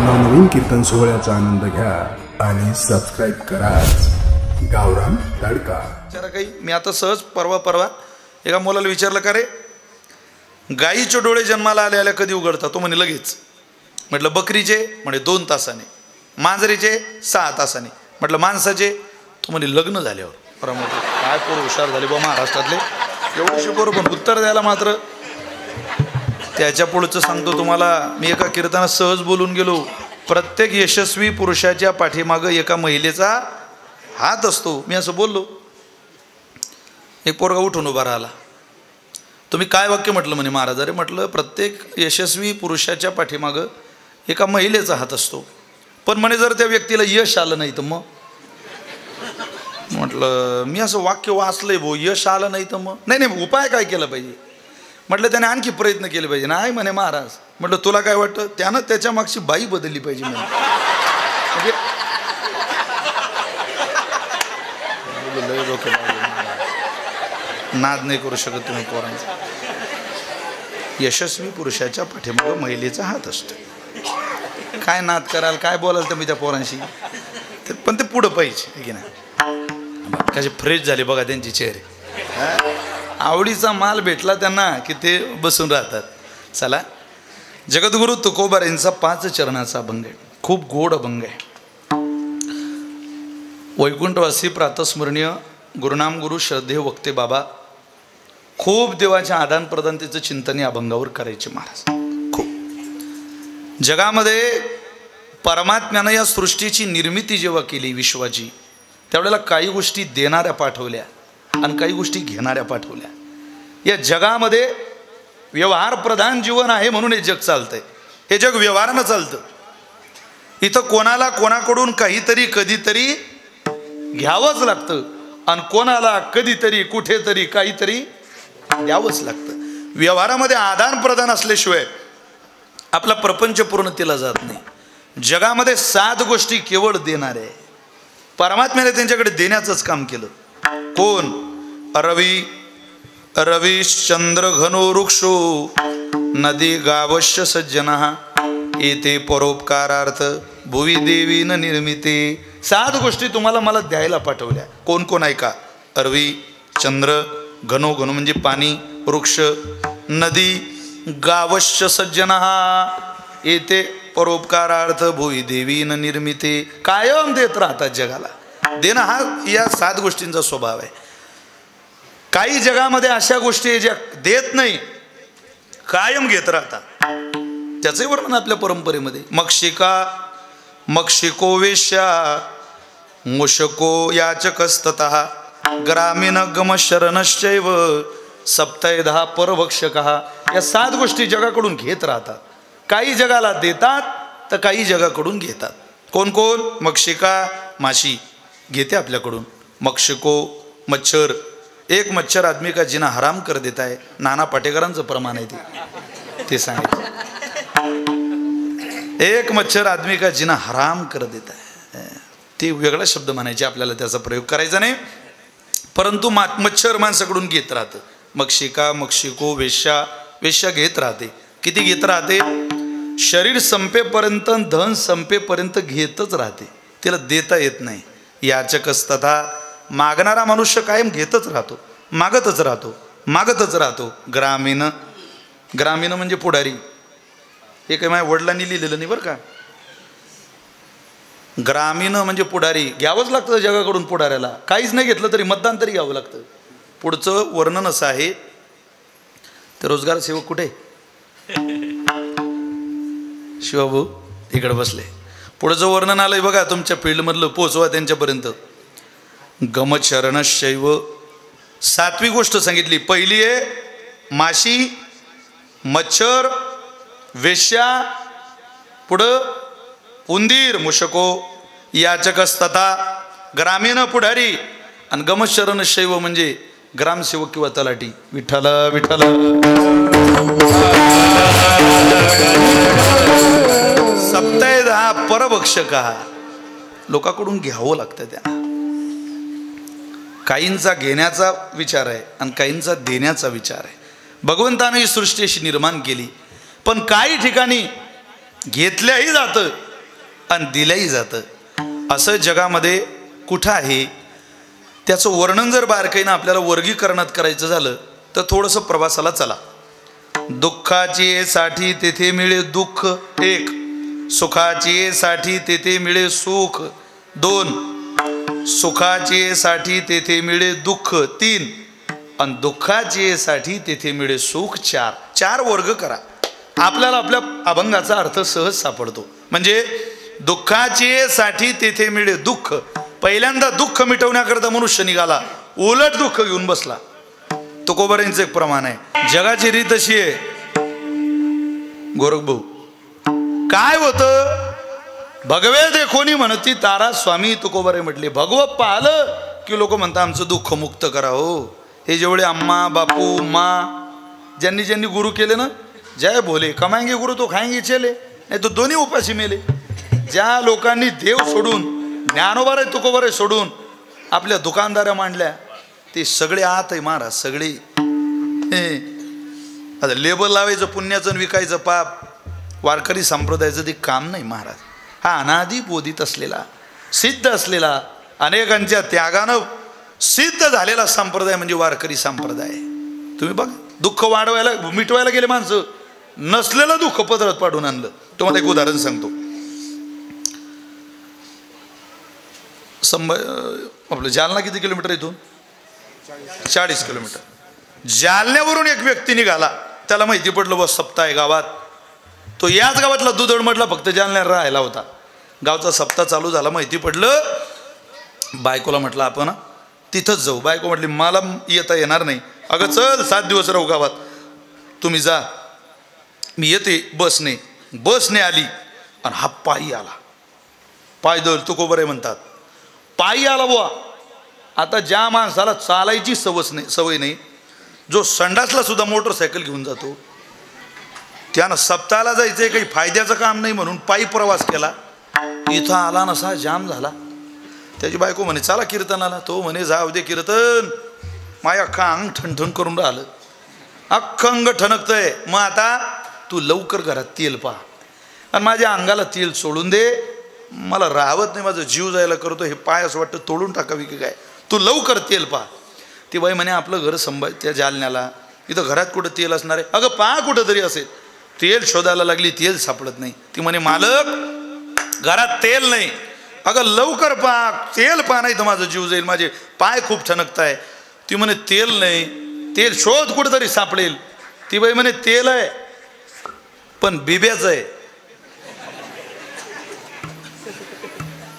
नवनवीन कीर्तन सोहळ्याचा आनंद घ्या आणि सबस्क्राईब करा गावरान तडका। काही मी आता सहज परवा एका मुलाला विचारलं का रे गाईचे डोळे जन्माला आल्या कधी उघडतात? तो म्हणे लगेच। म्हटलं बकरीचे? म्हणे 2 तासाने। मांजरीचे 6 तासाने। म्हटलं माणसाचे? तो म्हणे लग्न झाल्यावर। काय पोरं हुशार झाले बा महाराष्ट्रातले, एवढे पोरं पण उत्तर द्यायला मात्र। त्याच्या पुढचं सांगतो तुम्हाला, मी एका कीर्तनात सहज बोलून गेलो, प्रत्येक यशस्वी पुरुषाच्या पाठीमागं एका महिलेचा हात असतो। मी असं बोललो, एक पोरगा उठून उभा राहिला। तुम्ही काय वाक्य म्हटलं? म्हणे महाराज, अरे म्हटलं प्रत्येक यशस्वी पुरुषाच्या पाठीमागं एका महिलेचा हात असतो, पण म्हणे जर त्या व्यक्तीला यश आलं नाही तर मग? म्हटलं मी असं वाक्य वाचलंय भाऊ, यश आलं नाही तर मग? नाही उपाय काय केला पाहिजे? म्हटलं त्याने आणखी प्रयत्न केले पाहिजे। नाही म्हणे महाराज। म्हटलं तुला काय वाटतं? त्यानं त्याच्या मागची बाई बदलली पाहिजे म्हणजे नाद नाही करू शकत तुम्ही पोरांचा। यशस्वी पुरुषाच्या पाठीमागे महिलेचा हात असतो। काय नाद कराल, काय बोलाल तुम्ही त्या पोरांशी? पण ते पुढं पाहिजे की नाही? कसे फ्रेश झाले बघा त्यांचे चेहरे, आवडीचा माल भेटला त्यांना की ते बसून राहतात। चला, जगद्गुरु तुकोबार यांचा 5 चरणाचा अभंग आहे, खूप गोड अभंग आहे। वैकुंठवासी प्रातस्मरणीय गुरुनाम गुरु श्रद्धेय वक्ते बाबा, खूप देवाच्या आदान प्रदान त्याचं चिंतन या अभंगावर करायचे महाराज। खूप जगामध्ये परमात्म्यानं या सृष्टीची निर्मिती जेव्हा केली विश्वाची, त्यावेळेला काही गोष्टी देणाऱ्या पाठवल्या आणि काही गोष्टी घेणाऱ्या पाठवल्या। या जगामध्ये व्यवहार प्रधान जीवन आहे म्हणून हे जग चालतंय। हे जग व्यवहारानं चालतं। इथं कोणाला कोणाकडून काहीतरी कधीतरी घ्यावंच लागतं आणि कोणाला कधीतरी कुठेतरी काहीतरी द्यावंच लागतं। व्यवहारामध्ये आदान प्रदान असल्याशिवाय आपला प्रपंच पूर्णतेला जात नाही। जगामध्ये 7 गोष्टी केवळ देणाऱ्या आहे। परमात्म्याने त्यांच्याकडे देण्याचंच काम केलं। कोण? रवी चंद्र घनो वृक्षो नदी गावश्य सज्जनः येते परोपकारार्थ भुवी देवी न निर्मिते। 7 गोष्टी तुम्हाला मला द्यायला पाठवल्या। कोण कोण ऐका? रवी, चंद्र, घनो घनो म्हणजे पाणी, वृक्ष, नदी, गावश्य सज्जनः येते परोपकारार्थ भुवी देवी न निर्मिते। कायम देत राहतात जगाला। देणं हा या 7 गोष्टींचा स्वभाव आहे। काही जगामध्ये अशा गोष्टी आहे ज्या देत नाही, कायम घेत राहतात। त्याचंही वर्णन आपल्या परंपरेमध्ये। मक्षिको वेश्या मूषको याचकस्ततः ग्रामीण गमशरणश्चैव सप्तैधा परभक्षकः। या 7 गोष्टी जगाकडून घेत राहतात। काही जगाला देतात तर काही जगाकडून घेतात। कोण कोण? मक्षिका माशी घेते आपल्याकडून। मक्षिको मच्छर, एक मच्छर आदमी का जीना हराम कर देता है। नाना पाटेकरांचं प्रमाण आहे ते सांगितलं। एक मच्छर आदमी का जीना हराम कर देता है, ते वेगळा शब्द म्हणायचे, आपल्याला त्याचा प्रयोग करायचा नाही। परंतु मच्छर माणसाकडून घेत राहतं। मक्षिका मक्षिको वेश्या घेत राहते। किती घेत राहते? शरीर संपेपर्यंत, धन संपेपर्यंत घेतच राहते, तिला देता येत नाही। याचकस्तथा, मागणारा मनुष्य कायम घेतच राहतो, मागतच राहतो। ग्रामीण म्हणजे पुढारी। हे काही माझ्या वडिलांनी लिहिलेलं नाही बरं का। ग्रामीण म्हणजे पुढारी, घ्यावंच लागतं जगाकडून पुढाऱ्याला। काहीच नाही घेतलं तरी मतदान तरी घ्यावं लागतं। पुढचं वर्णन असं आहे, ते रोजगार सेवक कुठे? शिवभाऊ इकडे बसले। पुढचं वर्णन आलंय बघा, तुमच्या फील्डमधलं पोचवा त्यांच्यापर्यंत। गमचरणशैव, 7वी गोष्ट सांगितली। पहिली आहे माशी, मच्छर, वेश्या, पुढं उंदीर मूषको याचकस्तथा ग्रामीण पुढारी, आणि गमशरणशैव म्हणजे ग्रामसेवक किंवा तलाठी। विठ्ठल विठ्ठल सप्तैधा परभक्षकः, लोकांकडून घ्यावं लागतं त्यांना। काहींचा घेण्याचा विचार आहे आणि काहींचा देण्याचा विचार आहे। भगवंताने ही सृष्टी अशी निर्माण केली, पण काही ठिकाणी घेतल्याही जातं आणि दिलंही जातं असं जगामध्ये कुठं आहे. त्याचं वर्णन जर बारकाईनं आपल्याला वर्गीकरणात करायचं झालं तर थोडंसं प्रवासाला चला. दुःखाची साठी तेथे मिळे दुःख 1, सुखाची साठी तेथे मिळे सुख 2, सुखाची साठी तेथे मिळे दुःख 3 आणि दुःखाची साठी तेथे मिळे सुख 4. 4 वर्ग करा, आपल्याला आपल्या अभंगाचा अर्थ सहज सापडतो. म्हणजे दुःखाची साठी तेथे मिळे दुःख, पहिल्यांदा दुःख मिटवण्याकरता मनुष्य निघाला, उलट दुःख घेऊन बसला. तुकोबारांचं एक प्रमाण आहे. जगाची रीत अशी आहे गोरख भाऊ, काय होतं भगवे देखोनी म्हणती तारा स्वामी तुकोबारे म्हटले. भगवत पाहिलं की लोक म्हणतात आमचं दुःख मुक्त करा. हो, हे जेवढे अम्मा बापू माँ ज्यांनी ज्यांनी गुरु केले ना, जय बोले कमाएंगे गुरु तो खाएंगे चले, नाही तो दोन्ही उपाशी मेले. ज्या लोकांनी देव सोडून ज्ञानोबारे तुकोबारे सोडून आपल्या दुकानदाऱ्या मांडल्या ते सगळे आत आहे महाराज. सगळे आता लेबल लावायचं पुण्याचं विकायचं पाप, वारकरी संप्रदायाचं ते काम नाही महाराज. हा अनादी बोधित असलेला सिद्ध असलेला अनेकांच्या त्यागानं सिद्ध झालेला संप्रदाय म्हणजे वारकरी संप्रदाय. तुम्ही बघा, दुःख वाढवायला मिटवायला गेले माणसं, नसलेलं दुःख पदरात पाडून आणलं. तुम्हाला एक उदाहरण सांगतो. आपलं जालना किती किलोमीटर इथून? 40 किलोमीटर. जालन्यावरून एक व्यक्ती निघाला, त्याला माहिती पडलं बस सप्ताह आहे गावात. तो याच गावातला दुधडमधला फक्त जालन्यात राहायला होता. गावचा सप्ताह चालू झाला, माहिती पडलं. बायकोला म्हटलं आपण तिथंच जाऊ. बायको म्हटली मला येता येणार नाही. अगं चल 7 दिवस राहू गावात, तुम्ही जा, मी येते बसने. बसने आली आणि हा पायी आला. पायदळ तुकोबारे म्हणतात. पायी आला बुवा. आता ज्या माणसाला चालायची सवय नाही, जो संडासला सुद्धा मोटरसायकल घेऊन जातो, त्यानं सप्ताहाला जायचंय, काही फायद्याचं काम नाही म्हणून पायी प्रवास केला. इथं आला नसा जाम झाला. त्याची बायको म्हणे चला कीर्तनाला. तो म्हणे जाऊ दे कीर्तन, माझ्या अख्खा अंग ठणठण करून राहिलं, अख्खं अंग ठणकतंय. मग आता तू लवकर घरात तेल पहा आणि माझ्या अंगाला तेल सोडून दे, मला राहवत नाही, माझं जीव जायला करतो, हे पाय असं वाटतं तोडून टाकावी की काय, तू लवकर तेल पहा. ती बाई म्हणे आपलं घर त्या जालन्याला, इथं घरात कुठं तेल असणार आहे? अगं पहा कुठं तरी असेल. तेल शोधायला लागली, तेल सापडत नाही. ती म्हणे मालक घरात तेल नाही. अगं लवकर पहा, तेल पहा, नाही तर माझं जीव जाईल, माझे पाय खूप ठणकताय. ती म्हणे तेल नाही, तेल शोध कुठं तरी सापडेल. ती बाई म्हणे तेल आहे पण बिब्याचं आहे.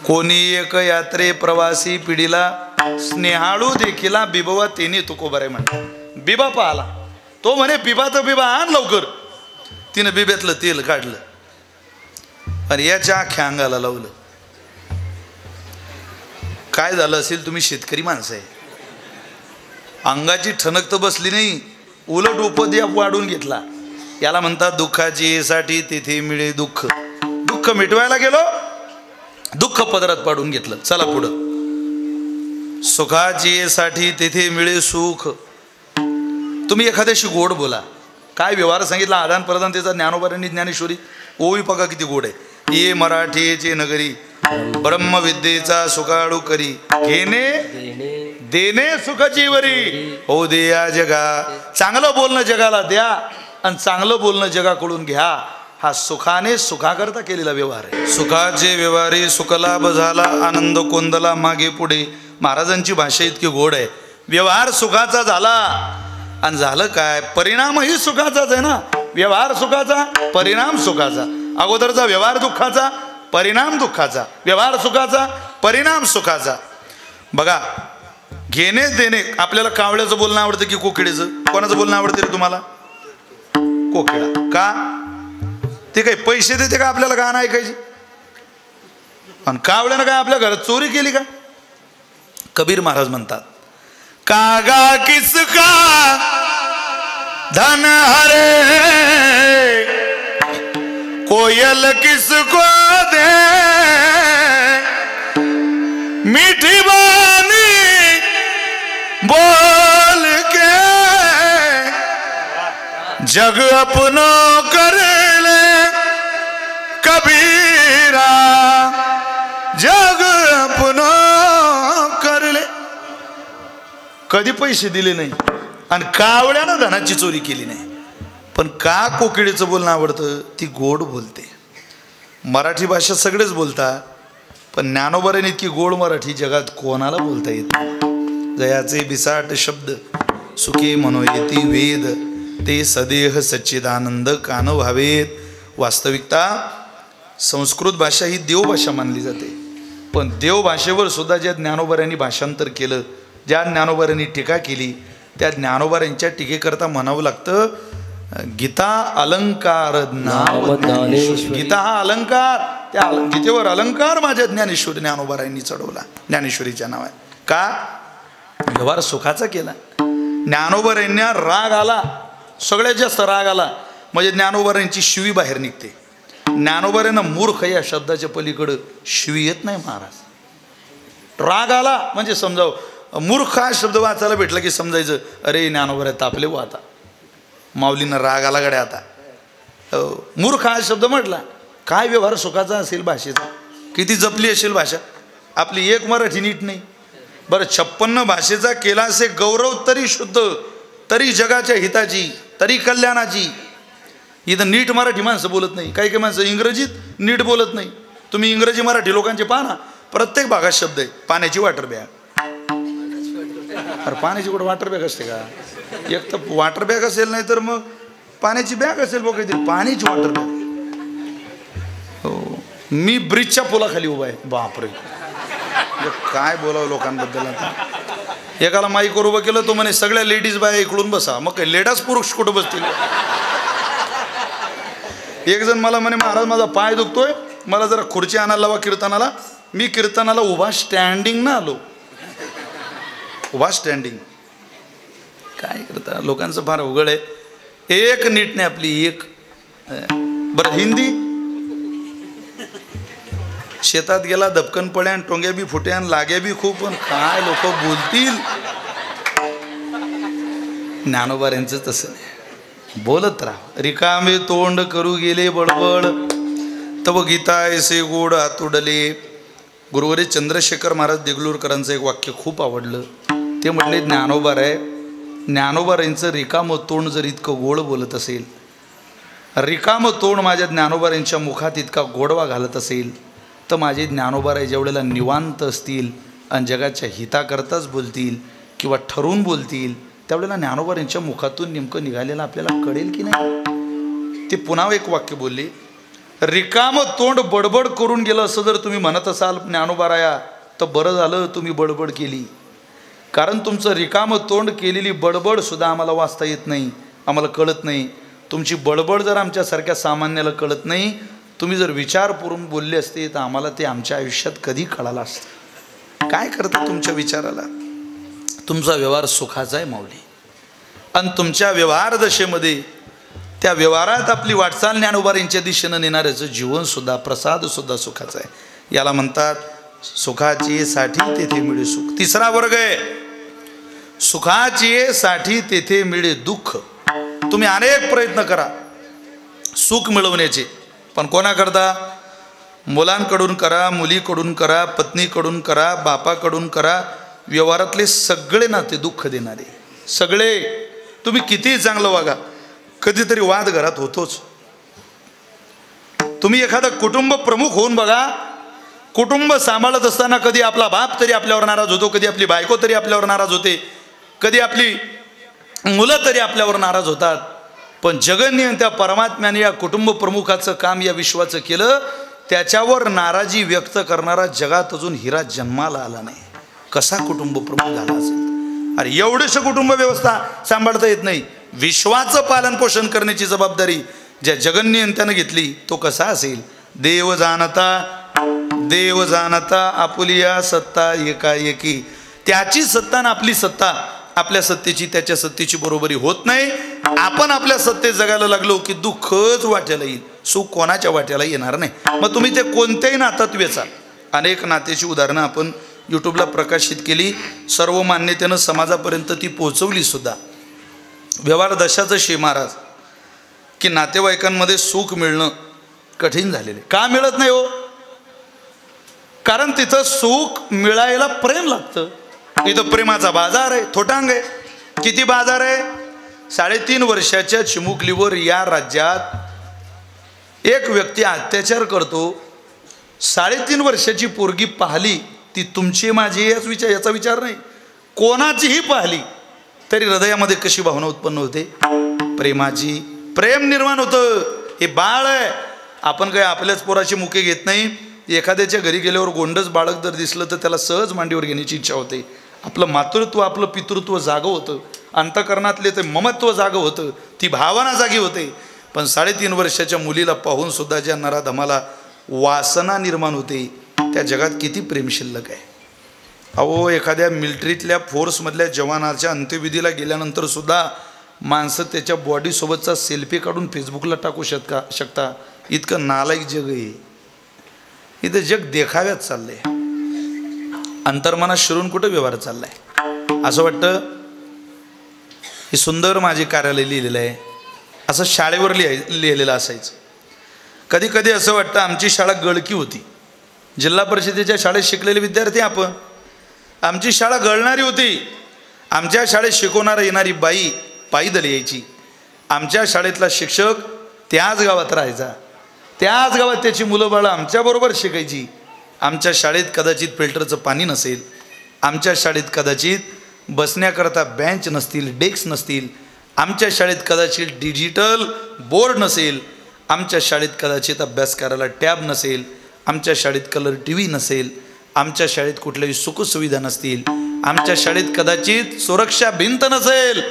कोणी एक यात्रे प्रवासी पिढीला स्नेहाळू देखीला बिबवा तेने तुकोबारे म्हणतात. बिबा पाहला, तो म्हणे बिबा तर बिबा आण लवकर. तिनं बिब्यातलं तेल काढलं आणि याच्या अख्ख्या अंगाला लावलं. काय झालं असेल, तुम्ही शेतकरी माणसं आहे, अंगाची ठणक तर बसली नाही, उलट उपद्याप वाढून घेतला. याला म्हणतात दुःखाची साठी तेथे मिळे दुःख. दुःख मिटवायला गेलो, दुःख पदरात पाडून घेतलं. चला पुढं. सुखाची साठी तेथे मिळे सुख. तुम्ही एखाद्याशी गोड बोला. काय व्यवहार सांगितला, आदान प्रदान त्याचा ज्ञानोबारांनी ज्ञानेश्वरी ओवी बघा किती गोड आहे. ये मराठीचे नगरी ब्रह्मविद्येचा सुकाळू करी, घेणे देणे सुखाची वरी, हो दे या जगा. चांगलं बोलणं जगाला द्या आणि चांगलं बोलणं जगाकडून घ्या. हा सुखाने सुखाकरता केलेला व्यवहार आहे. सुखाचे व्यवहारी सुखलाभ झाला, आनंद कोंदला मागे पुढे. महाराजांची भाषा इतकी गोड आहे. व्यवहार सुखाचा झाला आणि झालं काय, परिणामही सुखाचाच आहे ना. व्यवहार सुखाचा, परिणाम सुखाचा. अगोदरचा व्यवहार दुःखाचा, परिणाम दुःखाचा. व्यवहार सुखाचा, परिणाम सुखाचा. बघा, घेणे देणे. आपल्याला कावळ्याचं बोलणं आवडतं की कोकिळेचं? कोणाचं बोलणं आवडतं रे तुम्हाला? कोकिळा. का? ते काही पैसे देते का आपल्याला गाणं ऐकायची? आणि कावळ्यानं काय आपल्या घरात चोरी केली का? कबीर महाराज म्हणतात, कागा किसका धन हरे, कोयल किसको दे, मीठी बानी बोल के जग अपनो कर ले कबीर वीरा जग पुन्हा करले. कधी पैसे दिले नाही आणि कावळ्यानं धनाची चोरी केली नाही. पण का कोकिळेचं बोलणं आवडतं? ती गोड बोलते. मराठी भाषा सगळेच बोलतात, पण ज्ञानोबाने इतकी गोड मराठी जगात कोणाला बोलता येत. जयाचे बिसाट शब्द सुखे म्हणो येती वेद, ते सदेह सच्चिदानंद कान व्हावेत. वास्तविकता संस्कृत भाषा ही देवभाषा मानली जाते, पण देवभाषेवर सुद्धा ज्या ज्ञानोबाऱ्यांनी भाषांतर केलं, ज्या ज्ञानोबाऱ्यांनी टीका केली, त्या ज्ञानोबाऱ्यांच्या टीकेकरता म्हणावं लागतं गीता अलंकार नाव ज्ञानेश्वरी. गीता हा अलंकार, त्या गीतेवर अलंकार माझ्या ज्ञानेश्वरी ज्ञानोबाऱ्यांनी चढवला. ज्ञानेश्वरीच्या नाव आहे का? व्यवहार सुखाचा केला. ज्ञानोबाऱ्यांना राग आला, सगळ्यात जास्त राग आला म्हणजे ज्ञानोबाऱ्यांची शिवी बाहेर निघते. ज्ञानोबाऱ्यांना मूर्ख या शब्दाच्या पलीकडं शिवी येत नाही महाराज. राग आला म्हणजे समजावं, मूर्ख हा शब्द वाचायला भेटला की समजायचं अरे ज्ञानोबाऱ्या तापले व आता माऊलींना राग आला गड्या आता. मूर्ख हा शब्द म्हटला. काय व्यवहार सुखाचा असेल भाषेचा, किती जपली असेल भाषा आपली. एक मराठी नीट नाही. बरं 56 भाषेचा केला असे गौरव तरी शुद्ध, तरी जगाच्या हिताची, तरी कल्याणाची. इथं नीट मराठी माणसं बोलत नाही. काही काही माणसं इंग्रजीत नीट बोलत नाही. तुम्ही इंग्रजी मराठी लोकांचे पाहा ना, प्रत्येक भागात शब्द आहे. पाण्याची वॉटर बॅग. अरे पाण्याची कुठं वॉटर बॅग असते का? एक तर वॉटर बॅग असेल, नाही तर मग पाण्याची बॅग असेल बघ काहीतरी. पाण्याची वॉटर बॅग. हो, मी ब्रिजच्या पुलाखाली उभा आहे. बापरे, काय बोलावं लोकांबद्दल. आता एकाला माईकवर उभं केलं, तो म्हणे सगळ्या लेडीज बाया इकडून बसा. मग काही लेडीज पुरुष कुठं बसतील? एक जण मला म्हणे महाराज माझा पाय दुखतोय, मला जरा खुर्ची आणायला लावा कीर्तनाला. मी कीर्तनाला उभा स्टँडिंग ना आलो. उभा स्टँडिंग. काय करता, लोकांचं फार अवघड आहे. एक नीट नाही आपली एक. बरं हिंदी, शेतात गेला दबकन पड्यान, टोंग्या बी फुट्यान, लाग्या बी खूप, पण काय लोक बोलतील. ज्ञानोबाऱ्यांचं तसं नाही. बोलत राहा. रिकामे तोंड करू गेले बडबड, तव गीता ऐसे गोड आतुडले. गुरुवरे चंद्रशेखर महाराज देगलूरकरांचं एक वाक्य खूप आवडलं. ते म्हटले ज्ञानोबाराय, ज्ञानोबाऱ्यांचं रिकामं तोंड जर इतकं गोड बोलत असेल, रिकामं तोंड माझ्या ज्ञानोबाऱ्यांच्या मुखात इतका गोडवा घालत असेल, तर माझे ज्ञानोबाराय जेवढ्याला निवांत असतील आणि जगाच्या हिताकरताच बोलतील किंवा ठरवून बोलतील, त्यावेळेला ज्ञानोबाऱ्यांच्या मुखातून नेमकं निघालेलं आपल्याला कळेल की नाही. ते पुन्हा एक वाक्य बोलले, रिकामं तोंड बडबड करून गेलं असं जर तुम्ही म्हणत असाल ज्ञानोबाराया, तर बरं झालं तुम्ही बडबड केली. कारण तुमचं रिकामं तोंड केलेली बडबड सुद्धा आम्हाला वाचता येत नाही, आम्हाला कळत नाही. तुमची बडबड जर आमच्यासारख्या सामान्याला कळत नाही, तुम्ही जर विचारपूर्वक बोलले असते तर आम्हाला ते आमच्या आयुष्यात कधी कळालं असतं. काय करतं तुमच्या विचाराला? तुमचा व्यवहार सुखाचा आहे माऊली, आणि तुमच्या व्यवहार दशेमध्ये त्या व्यवहारात आपली वाटचाल ज्ञानोबाऱ्यांच्या दिशेनं नेणाऱ्याचं जीवनसुद्धा, प्रसादसुद्धा सुखाचा आहे. याला म्हणतात सुखाची साठी तेथे मिळे सुख. तिसरा वर्ग आहे सुखाची साठी तेथे मिळे दुःख. तुम्ही अनेक प्रयत्न करा सुख मिळवण्याचे, पण कोणाकरता? मुलांकडून करा, मुलीकडून करा, पत्नीकडून करा, बापाकडून करा. व्यवहारातले सगळे नाते दुःख देणारे सगळे. तुम्ही कितीही चांगलं वागा, कधीतरी वाद घरात होतोच. तुम्ही एखादा कुटुंब प्रमुख होऊन बघा, कुटुंब सांभाळत असताना कधी आपला बाप तरी आपल्यावर नाराज होतो, कधी आपली बायको तरी आपल्यावर नाराज होते, कधी आपली मुलं तरी आपल्यावर नाराज होतात. पण जगन्य त्या परमात्म्याने या कुटुंब प्रमुखाचं काम या विश्वाचं केलं, त्याच्यावर नाराजी व्यक्त करणारा जगात अजून हिरा जन्माला आला नाही. कसा कुटुंब प्रमुख झाला असेल? अरे एवढंसं कुटुंब व्यवस्था सांभाळता येत नाही. विश्वाचं पालन पोषण करण्याची जबाबदारी ज्या जगन्यंत्यानं घेतली तो कसा असेल? देव जाणता आपुलिया सत्ता एकाएकी. त्याची सत्ता आणि आपली सत्ता, आपल्या सत्तेची त्याच्या सत्तेची बरोबरी होत नाही. आपण आपल्या सत्तेत जगायला लागलो की दुःखच वाट्याला येईल, सुख कोणाच्या वाट्याला येणार नाही. मग तुम्ही ते कोणत्याही नात्यात वेचा. अनेक नात्याची उदाहरणं आपण यूट्यूबला प्रकाशित केली, सर्व मान्यतेनं समाजापर्यंत ती पोहोचवली सुद्धा. व्यवहार दशाचं शे महाराज की नातेवाईकांमध्ये सुख मिळणं कठीण झालेलं आहे. का मिळत नाही हो? कारण तिथं सुख मिळायला प्रेम लागतं. इथं प्रेमाचा बाजार आहे, थोटांग आहे. किती बाजार आहे? 3.5 वर्षाच्या चिमुकलीवर या राज्यात एक व्यक्ती अत्याचार करतो. 3.5 वर्षाची पोरगी पाहिली, ती तुमची माझी याचा विचार नाही, कोणाचीही पाहिली तरी हृदयामध्ये कशी भावना उत्पन्न होते? प्रेमाची. प्रेम निर्माण होतं. हे बाळ आहे. आपण काय आपल्याच पोराची मुके घेत नाही. एखाद्याच्या घरी गेल्यावर गोंडच बाळक जर दिसलं तर त्याला सहज मांडीवर घेण्याची इच्छा होते. आपलं मातृत्व, आपलं पितृत्व जागं होतं. अंतकरणातले ते ममत्व जागं होतं, ती भावना जागी होते. पण 3.5 वर्षाच्या मुलीला पाहून सुद्धा ज्या नराधमाला वासना निर्माण होते, त्या जगात किती प्रेम शिल्लक आहे. अहो, एखाद्या मिलिटरीतल्या फोर्समधल्या जवानाच्या अंत्यविधीला गेल्यानंतर सुद्धा माणसं त्याच्या बॉडीसोबतचा सेल्फी काढून फेसबुकला टाकू शकता. इतकं नालायक जग आहे. इथं जग देखाव्यात चाललंय, अंतर्मनात शिरून कुठं व्यवहार चाललाय. असं वाटतं हे सुंदर माझे कार्यालय लिहिलेलं आहे, असं शाळेवर लिहिलेलं असायचं. कधी कधी असं वाटतं आमची शाळा गळकी होती. जिल्हा परिषदेच्या शाळेत शिकलेले विद्यार्थी आपण. आमची शाळा गळणारी होती. आमच्या शाळेत शिकवणारा येणारी बाई पायदल यायची. आमच्या शाळेतला शिक्षक त्याच गावात राहायचा. त्याच गावात त्याची मुलं बाळं आमच्याबरोबर शिकायची. आमच्या शाळेत कदाचित फिल्टरचं पाणी नसेल. आमच्या शाळेत कदाचित बसण्याकरता बेंच नसतील, डेस्क नसतील. आमच्या शाळेत कदाचित डिजिटल बोर्ड नसेल. आमच्या शाळेत कदाचित अभ्यास करायला टॅब नसेल. आमच्या शाळेत कलर TV नसेल. आमच्या शाळेत कुठल्याही सुखसुविधा नसतील. आमच्या शाळेत कदाचित सुरक्षा भिंत नसेल.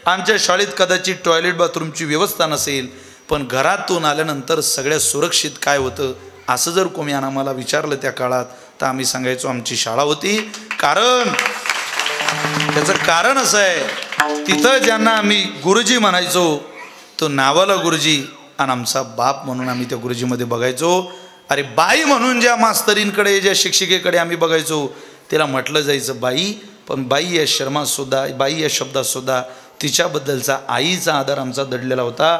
आमच्या शाळेत कदाचित टॉयलेट बाथरूमची व्यवस्था नसेल. पण घरातून आल्यानंतर सगळ्यात सुरक्षित काय होतं असं जर कोणी आम्हाला विचारलं त्या काळात, तर आम्ही सांगायचो आमची शाळा होती. कारण त्याचं कारण असं आहे, तिथं ज्यांना आम्ही गुरुजी म्हणायचो तो नावाला गुरुजी, आणि आमचा बाप म्हणून आम्ही त्या गुरुजीमध्ये बघायचो. अरे बाई म्हणून ज्या मास्तरींकडे, ज्या शिक्षिकेकडे आम्ही बघायचो त्याला म्हटलं जायचं बाई. पण बाई या शर्मातसुद्धा, बाई या शब्दातसुद्धा तिच्याबद्दलचा आईचा आदर आमचा दडलेला होता.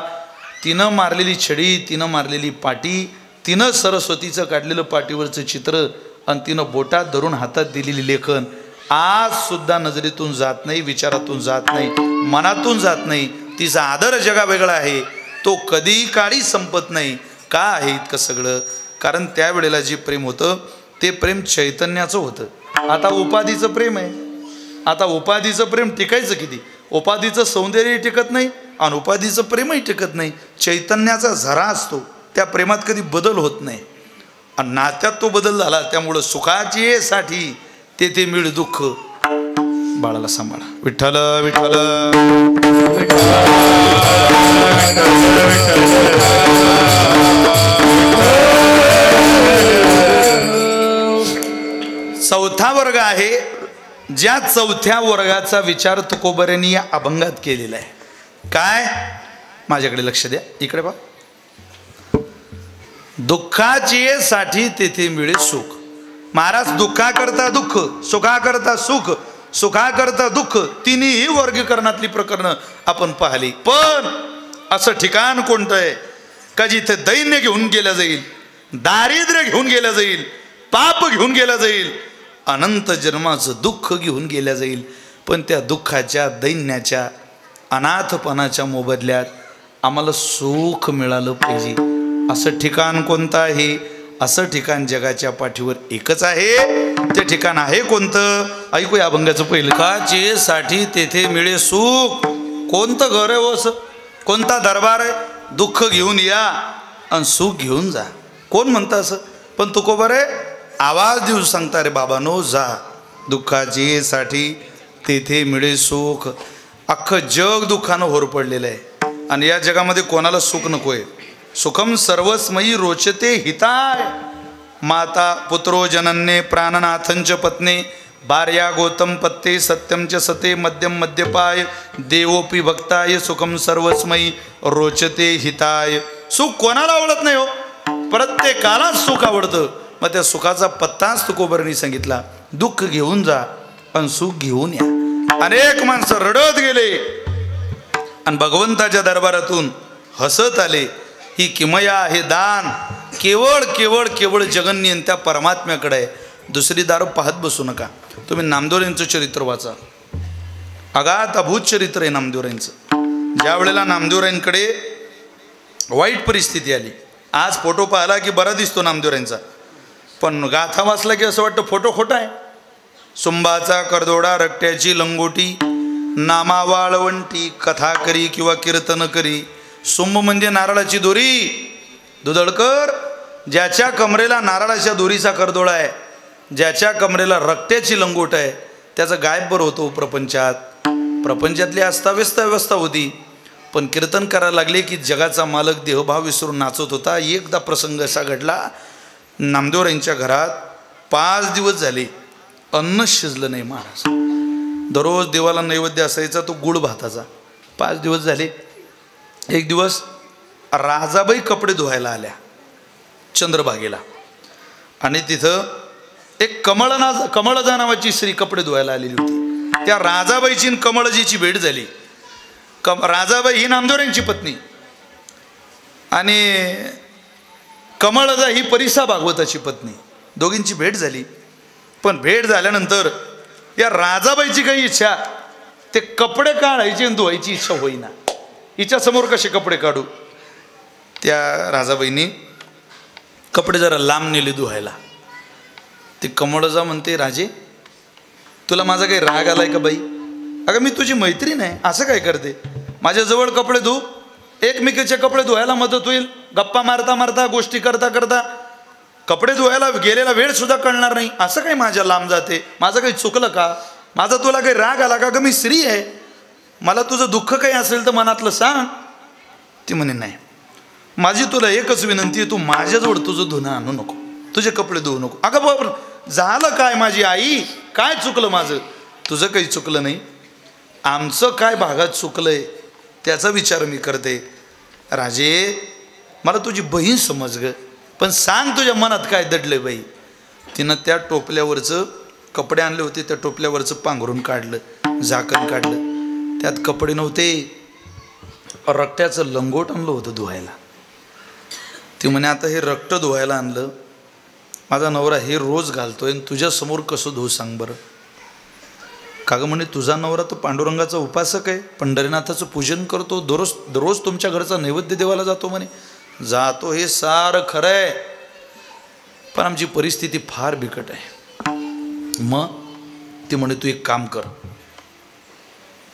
तिनं मारलेली छडी, तिनं मारलेली पाटी, तिनं सरस्वतीचं काढलेलं पाटीवरचं चित्र आणि तिनं बोटात धरून हातात दिलेली लेखन आज सुद्धा नजरेतून जात नाही, विचारातून जात नाही, मनातून जात नाही. तिचा आदर जगा वेगळा आहे, तो कधी काळी संपत नाही. का आहे इतकं सगळं? कारण त्यावेळेला जे प्रेम होतं ते प्रेम चैतन्याचं होतं. आता उपाधीचं प्रेम आहे. आता उपाधीचं प्रेम टिकायचं किती? उपाधीचं सौंदर्य टिकत नाही आणि उपाधीचं प्रेमही टिकत नाही. चैतन्याचा झरा असतो, त्या प्रेमात कधी बदल होत नाही. आणि नात्यात तो बदल झाला, त्यामुळं सुखाची साठी तेथे मिळ दुःख. बाळाला सांभाळा. विठ्ठल विठ्ठल चौथा वर्ग आहे, ज्या चौथ्या वर्गाचा विचार तुकोबऱ्यांनी या अभंगात केलेला आहे. काय? माझ्याकडे लक्ष द्या, इकडे पहा. दुःखाची साठी तेथे मिळे सुख. महाराज दुःखाकरता दुःख, सुखाकरता सुख, सुखाकरता दुःख, तिन्ही वर्गीकरणातली प्रकरणं आपण पाहिली. पण असं ठिकाण कोणतं आहे का जिथे दैन्य घेऊन गेलं जाईल, दारिद्र्य घेऊन गेलं जाईल, पाप घेऊन गेलं जाईल, अनंत जन्माचं दुःख घेऊन गेलं जाईल. पण त्या दुःखाच्या, दैन्याच्या, अनाथपणाच्या मोबदल्यात आम्हाला सुख मिळालं पाहिजे. असं ठिकाण कोणतं आहे? असं ठिकाण जगाच्या पाठीवर एकच आहे. ते ठिकाण आहे कोणतं? ऐकू या अभंगाचं पहिलं. काचे साठी तेथे मिळे सुख. कोणतं घर आहे हो असं? कोणता दरबार आहे? दुःख घेऊन या आणि सुख घेऊन जा. कोण म्हणतं असं? पण तुकोबर आहे आवाज देऊन सांगता रे बाबानो, जा. दुःखाची साठी तेथे मिळे सुख. अख्खं जग दुःखानं होर पडलेलं आहे आणि या जगामध्ये कोणाला सुख नको आहे. सुखम सर्वस्मयी रोचते हिताय. माता पुत्रो जनन्ये प्राणनाथंच पत्ने भार्या गौतम पत्ते सत्यम च सते मध्यम मध्यपाय देवोपी भक्ताय सुखम सर्वस्मयी रोचते हिताय. सुख कोणाला आवडत नाही हो, प्रत्येकाला सुख आवडतं. मग त्या सुखाचा पत्ताच तुकोबरांनी सांगितला. दुःख घेऊन जा आणि सुख घेऊन या. अनेक माणसं रडत गेले आणि भगवंताच्या दरबारातून हसत आले. ही किमया, हे दान केवळ केवळ केवळ जगन्यंत्या परमात्म्याकडे आहे. दुसरी दारू पाहत बसू नका. तुम्ही नामदेवरायांचं चरित्र वाचा. अगाध अभूत चरित्र आहे नामदेवरायांचं. ज्या वेळेला नामदेवरायांकडे वाईट परिस्थिती आली, आज फोटो पाहिला की बरा दिसतो नामदेवरायांचा, पण गाथा वाचला की असं वाटतं फोटो खोटा आहे. सुंबाचा करदोडा, रट्ट्याची लंगोटी, नामा वाळवंटी, कथा करी किंवा कीर्तन करी. सुंब म्हणजे नारळाची दोरी. दुधळकर, ज्याच्या कमरेला नारळाच्या दोरीचा करदोडा आहे, ज्याच्या कमरेला रक्त्याची लंगोट आहे, त्याचं गायब बरं होतो प्रपंचात. प्रपंचातली अस्ताव्यस्त व्यवस्था होती, पण कीर्तन करायला लागले की जगाचा मालक देहभाव विसरून नाचत होता. एकदा प्रसंग असा घडला, नामदेवरायांच्या घरात 5 दिवस झाले अन्न शिजलं नाही महाराज. दररोज देवाला नैवेद्य असायचा तो गुळ भाताचा. 5 दिवस झाले. एक दिवस राजाबाई कपडे धुवायला आल्या चंद्रभागेला, आणि तिथं एक कमळजा नावाची स्त्री कपडे धुवायला आलेली होती. त्या राजाबाईची आणि कमळजीची भेट झाली. राजाबाई ही नामदेवरायांची पत्नी आणि कमळजा ही परिसा भागवताची पत्नी. दोघींची भेट झाली. पण भेट झाल्यानंतर या राजाबाईची काही इच्छा, ते कपडे काढायची आणि धुवायची इच्छा होईना. हिच्यासमोर कसे कपडे काढू. त्या राजाबाईंनी कपडे जरा लांब नेले धुवायला. ती कमळजा म्हणते, राजे तुला माझा काही राग आलाय का बाई? अगं मी तुझी मैत्रीण आहे, असं काय करते? माझ्याजवळ कपडे धु, एकमेकीचे कपडे धुवायला मदत होईल. गप्पा मारता मारता, गोष्टी करता करता कपडे धुवायला गेलेला वेळ सुद्धा कळणार नाही. असं काही माझ्या लांब जाते? माझं काही चुकलं का? माझा तुला काही राग आला का? ग मी स्त्री आहे, मला तुझं दुःख काही असेल तर मनातलं सांग. ती म्हणे, नाही, माझी तुला एकच विनंती आहे, तू माझ्याजवळ तुझं धुणं आणू नको, तुझे कपडे धुवू नको. अगं बाबा, झालं काय माझी आई? काय चुकलं माझं? तुझं काही चुकलं नाही, आमचं काय भागात चुकलंय त्याचा विचार मी करते. राजे मला तुझी बहीण समज ग, पण सांग तुझ्या मनात काय दडलंय बाई. तिनं त्या टोपल्यावरचं कपडे आणले होते, त्या टोपल्यावरचं पांघरून काढलं, झाकण काढलं. त्यात कपडे नव्हते, रक्त्याचं लंगोट आणलं होतं धुवायला. ती म्हणे, आता हे रक्त धुवायला आणलं, माझा नवरा हे रोज घालतोय आणि तुझ्यासमोर कसं धुवू सांग बरं. का गं म्हणे, तुझा नवरा तो पांडुरंगाचा उपासक आहे, पंढरीनाथाचं पूजन करतो, दररोज तुमच्या घरचा नैवेद्य देवाला जातो म्हणे. जातो हे सारं खरं आहे, पण आमची परिस्थिती फार बिकट आहे. मग ती म्हणे, तू एक काम कर,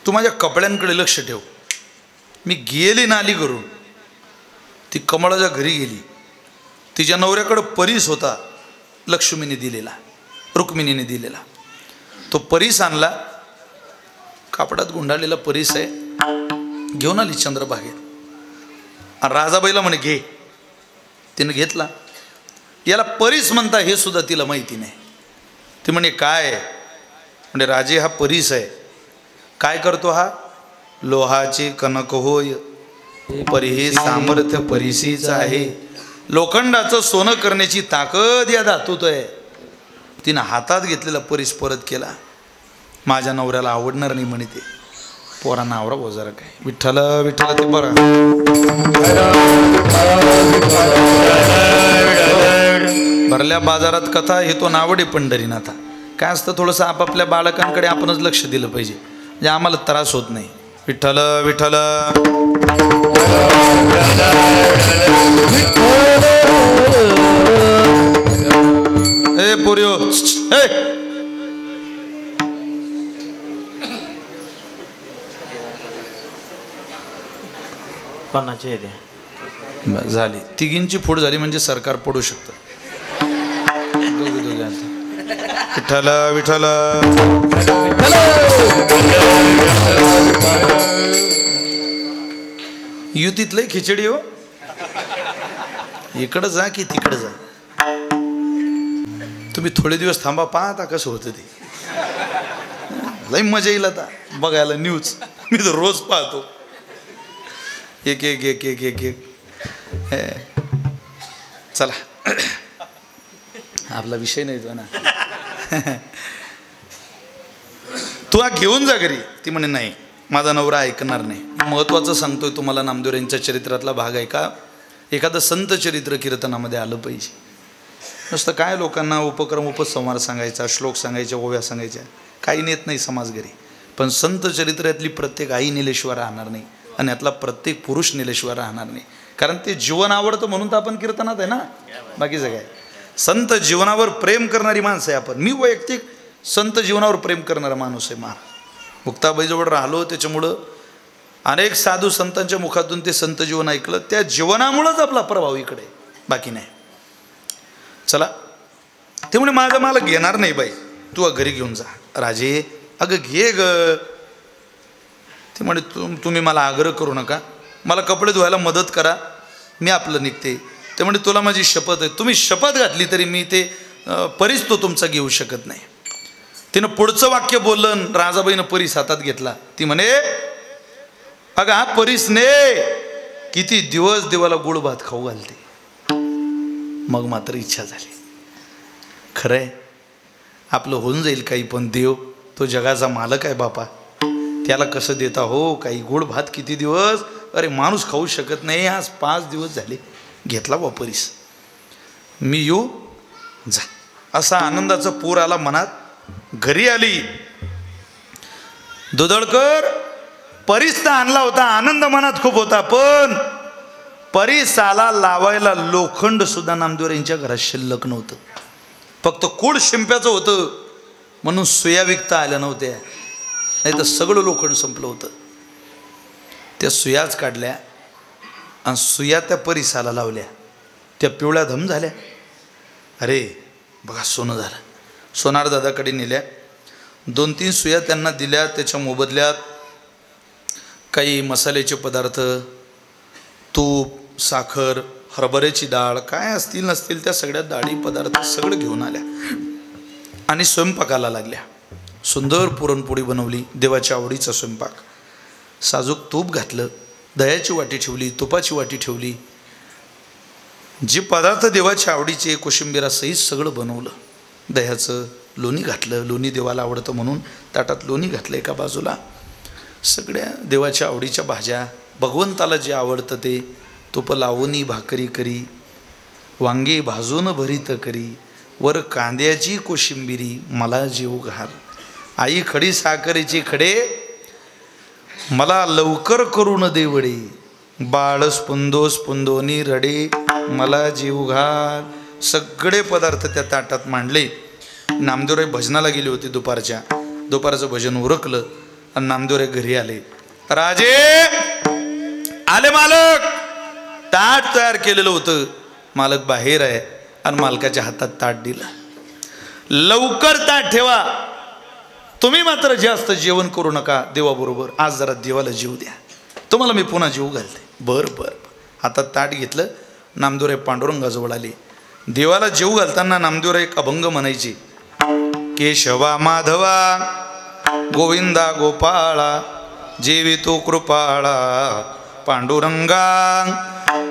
तू माझ्या कपड्यांकडे लक्ष ठेव. मी गेली नाली करून, ती कमळाच्या घरी गेली. तिच्या नवऱ्याकडं परीस होता, लक्ष्मीने दिलेला, रुक्मिणीने दिलेला. तो परीस आणला, कापडात गुंडाळलेला परीस आहे, घेऊन आली चंद्रभागेत. आणि राजाबाईला म्हणे, घे. तिनं घेतला. याला परीस म्हणता हे सुद्धा तिला माहिती नाही. ती म्हणे, काय? म्हणजे राजे, हा परीस आहे. काय करतो हा? लोहाचे कनक होय, परी हे सामर्थ्य परीसीच आहे. लोखंडाचं सोनं करण्याची ताकद या धातूत आहे. तिनं हातात घेतलेला परीस परत केला. माझ्या नवऱ्याला आवडणार नाही म्हणे ते. पोरांना आवरा बोजारा काय, विठ्ठल विठ्ठल ते बरं. भरल्या बाजारात कथा हे तो नावडे पंढरीनाथा. काय असतं, थोडंसं आपापल्या बालकांकडे आपणच लक्ष दिलं पाहिजे, म्हणजे आम्हाला त्रास होत नाही. विठ्ठल विठ्ठल. ए पोरियो, ए कोणाची आहे? झाली तिघींची फूट झाली म्हणजे सरकार पडू शकतं. विठ्ठल विठ्ठल. युतीतलंही खिचडी हो, इकडं जा की तिकडं जा. तुम्ही थोडे दिवस थांबा, पाहता कसं होतं ते. लई मजा येईल आता बघायला न्यूज. मी तर रोज पाहतो, एक एक एक एक एक एक. चला, आपला विषय नाही तो ना. तू हा घेऊन जा घरी. ती म्हणे, नाही, माझा नवरा ऐकणार नाही. महत्त्वाचं सांगतोय तुम्हाला, नामदेवरायांच्या चरित्रातला भाग आहे का, एखादं संत चरित्र कीर्तनामध्ये आलं पाहिजे. नुसतं काय लोकांना उपक्रम उपसंहार सांगायचा, श्लोक सांगायच्या, ओव्या सांगायच्या, काही नेत नाही समाज घरी. पण संत चरित्रातली प्रत्येक आई नेल्याशिवाय राहणार नाही आणि यातला प्रत्येक पुरुष नेल्याशिवाय राहणार नाही. कारण ते जीवन आवडतं म्हणून तर आपण कीर्तनात आहे ना. बाकीचं काय, संत जीवनावर प्रेम करणारी माणसं आहे आपण. मी वैयक्तिक संत जीवनावर प्रेम करणारा माणूस आहे. मुक्ताबाईजवळ राहिलो, त्याच्यामुळं अनेक साधू संतांच्या मुखातून ते संत जीवन ऐकलं. त्या जीवनामुळंच आपला प्रभाव इकडे, बाकी नाही. चला, ते म्हणे माझं मला घेणार नाही बाई, तू घरी घेऊन जा. राजे, अगं घे ग. ते म्हणे तुम्ही मला आग्रह करू नका, मला कपडे धुवायला मदत करा, मी आपलं निघते. ते म्हणे तुला माझी शपथ आहे, तुम्ही शपथ घातली तरी मी ते परीस तो तुमचा घेऊ शकत नाही. तिनं पुढचं वाक्य बोललं, राजाबाईनं परीस हातात घेतला. ती म्हणे अगं हा परीस ने किती दिवस देवाला गुळ भात खाऊ घालते. मग मात्र इच्छा झाली, खरंय आपलं होऊन जाईल काही, पण देव तो जगाचा मालक आहे बापा, त्याला कसं देता हो काही गोड भात किती दिवस, अरे माणूस खाऊ शकत नाही, आज 5 दिवस झाले. घेतला वापरीस, मी येऊ जा. असा आनंदाचा पूर आला मनात. घरी आली, दुधळकर परीसचा आणला होता, आनंद मनात खूप होता, पण परीसाला लावायला लोखंड सुद्धा नामदेव यांच्या घरात शिल्लक नव्हतं. फक्त कूड शिंप्याचं होतं म्हणून सुया विकता आल्या नव्हत्या, नाही तर सगळं लोखंड संपलं होतं. त्या सुयाच काढल्या आणि सुया त्या परीसाला लावल्या, त्या पिवळ्या धम झाल्या. अरे बघा सोनं झालं. सोनार दादाकडे नेल्या, 2-3 सुया त्यांना दिल्या. त्याच्या मोबदल्यात काही मसाल्याचे पदार्थ, तूप, साखर, हरभऱ्याची डाळ, काय असतील नसतील त्या सगळ्या डाळी पदार्थ सगळं घेऊन आल्या आणि स्वयंपाकाला लागल्या. सुंदर पुरणपोळी बनवली, देवाच्या आवडीचा स्वयंपाक. साजूक तूप घातलं, दह्याची वाटी ठेवली, तुपाची वाटी ठेवली. जे पदार्थ देवाच्या आवडीचे कोशिंबिरासहित सगळं बनवलं. दह्याचं लोणी घातलं, लोणी देवाला आवडतं म्हणून ताटात लोणी घातलं एका बाजूला. सगळ्या देवाच्या आवडीच्या भाज्या, भगवंताला जे आवडतं ते, तुप लावणी भाकरी करी, वांगे भाजून भरीत करी, वर कांद्याची कोशिंबिरी, मला जीव घाल. आई खडी साखरेची खडे, मला लवकर करून देवडे, बाळ स्पुंदो स्पुंदोनी रडे, मला जीव घाल. सगळे पदार्थ त्या ताटात मांडले. नामदेवराय भजनाला गेले होते दुपारचं भजन उरकलं आणि नामदेवराय घरी आले. राजे आले, मालक. ताट तयार केलेलं होतं, मालक बाहेर आहे आणि मालकाच्या हातात ताट दिलं. लवकर ताट ठेवा, तुम्ही मात्र जास्त जेवण करू नका देवाबरोबर, आज जरा देवाला जीव द्या, तुम्हाला मी पुन्हा जीव घालते. बरं बरं. हातात ताट घेतलं, नामदेवराय पांडुरंगाजवळ आले. देवाला जीव घालताना नामदेवराय एक अभंग म्हणायचे, केशवा माधवा गोविंदा गोपाळा, जेवी तो कृपाळा, पांडुरंगा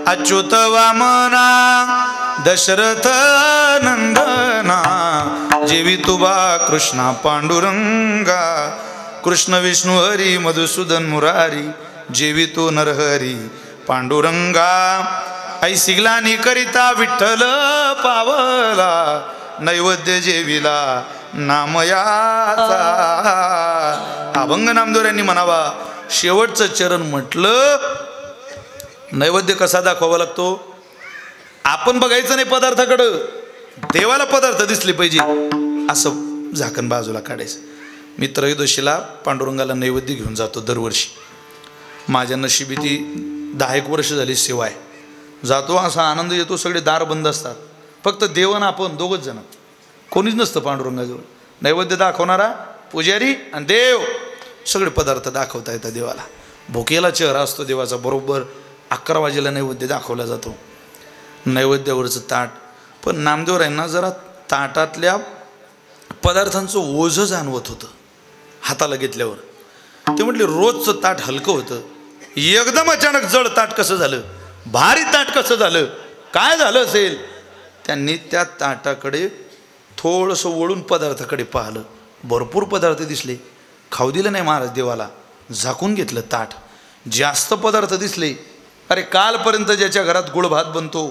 अच्युत वामना, दशरथ नंदना, जेवी तुबा कृष्णा पांडुरंगा, कृष्ण विष्णू हरी मधुसूदन मुरारी, जेवी तो नरहरी पांडुरंगा. ऐसी ग्लानी करिता विठ्ठल पावला, नैवेद्य जेविला नामयाचा. अभंग नामदेवरायांनी म्हणावा. शेवटचं चरण म्हटलं, नैवेद्य कसा दाखवावा लागतो, आपण बघायचं नाही पदार्थाकडं, देवाला पदार्थ दिसले पाहिजे असं झाकण बाजूला काढायचं. मी त्रयोदशीला पांडुरंगाला नैवेद्य घेऊन जातो दरवर्षी. माझ्या नशिबी ती 10 वर्ष झाली सेवा आहे. जातो, असा आनंद येतो, सगळे दार बंद असतात, फक्त देवन आपण दोघंच जण, कोणीच नसतं पांडुरंगाजवळ. नैवेद्य दाखवणारा पुजारी आणि देव, सगळे पदार्थ दाखवता येतात देवाला. भुकेला चेहरा असतो देवाचा. बरोबर 11 वाजेला नैवेद्य दाखवला जातो, नैवेद्यावरचं ताट. पण नामदेवरायांना जरा ताटातल्या पदार्थांचं ओझं जाणवत होतं हाताला घेतल्यावर. ते म्हटले रोजचं ताट हलकं होतं, एकदम अचानक जड ताट कसं झालं, भारी ताट कसं झालं, काय झालं असेल. त्यांनी त्या ताटाकडे थोडंसं वळून पदार्थाकडे पाहिलं. भरपूर पदार्थ दिसले. खाऊ दिलं नाही महाराज देवाला, झाकून घेतलं ताट. जास्त पदार्थ दिसले. अरे कालपर्यंत ज्याच्या घरात गुळ भात बनतो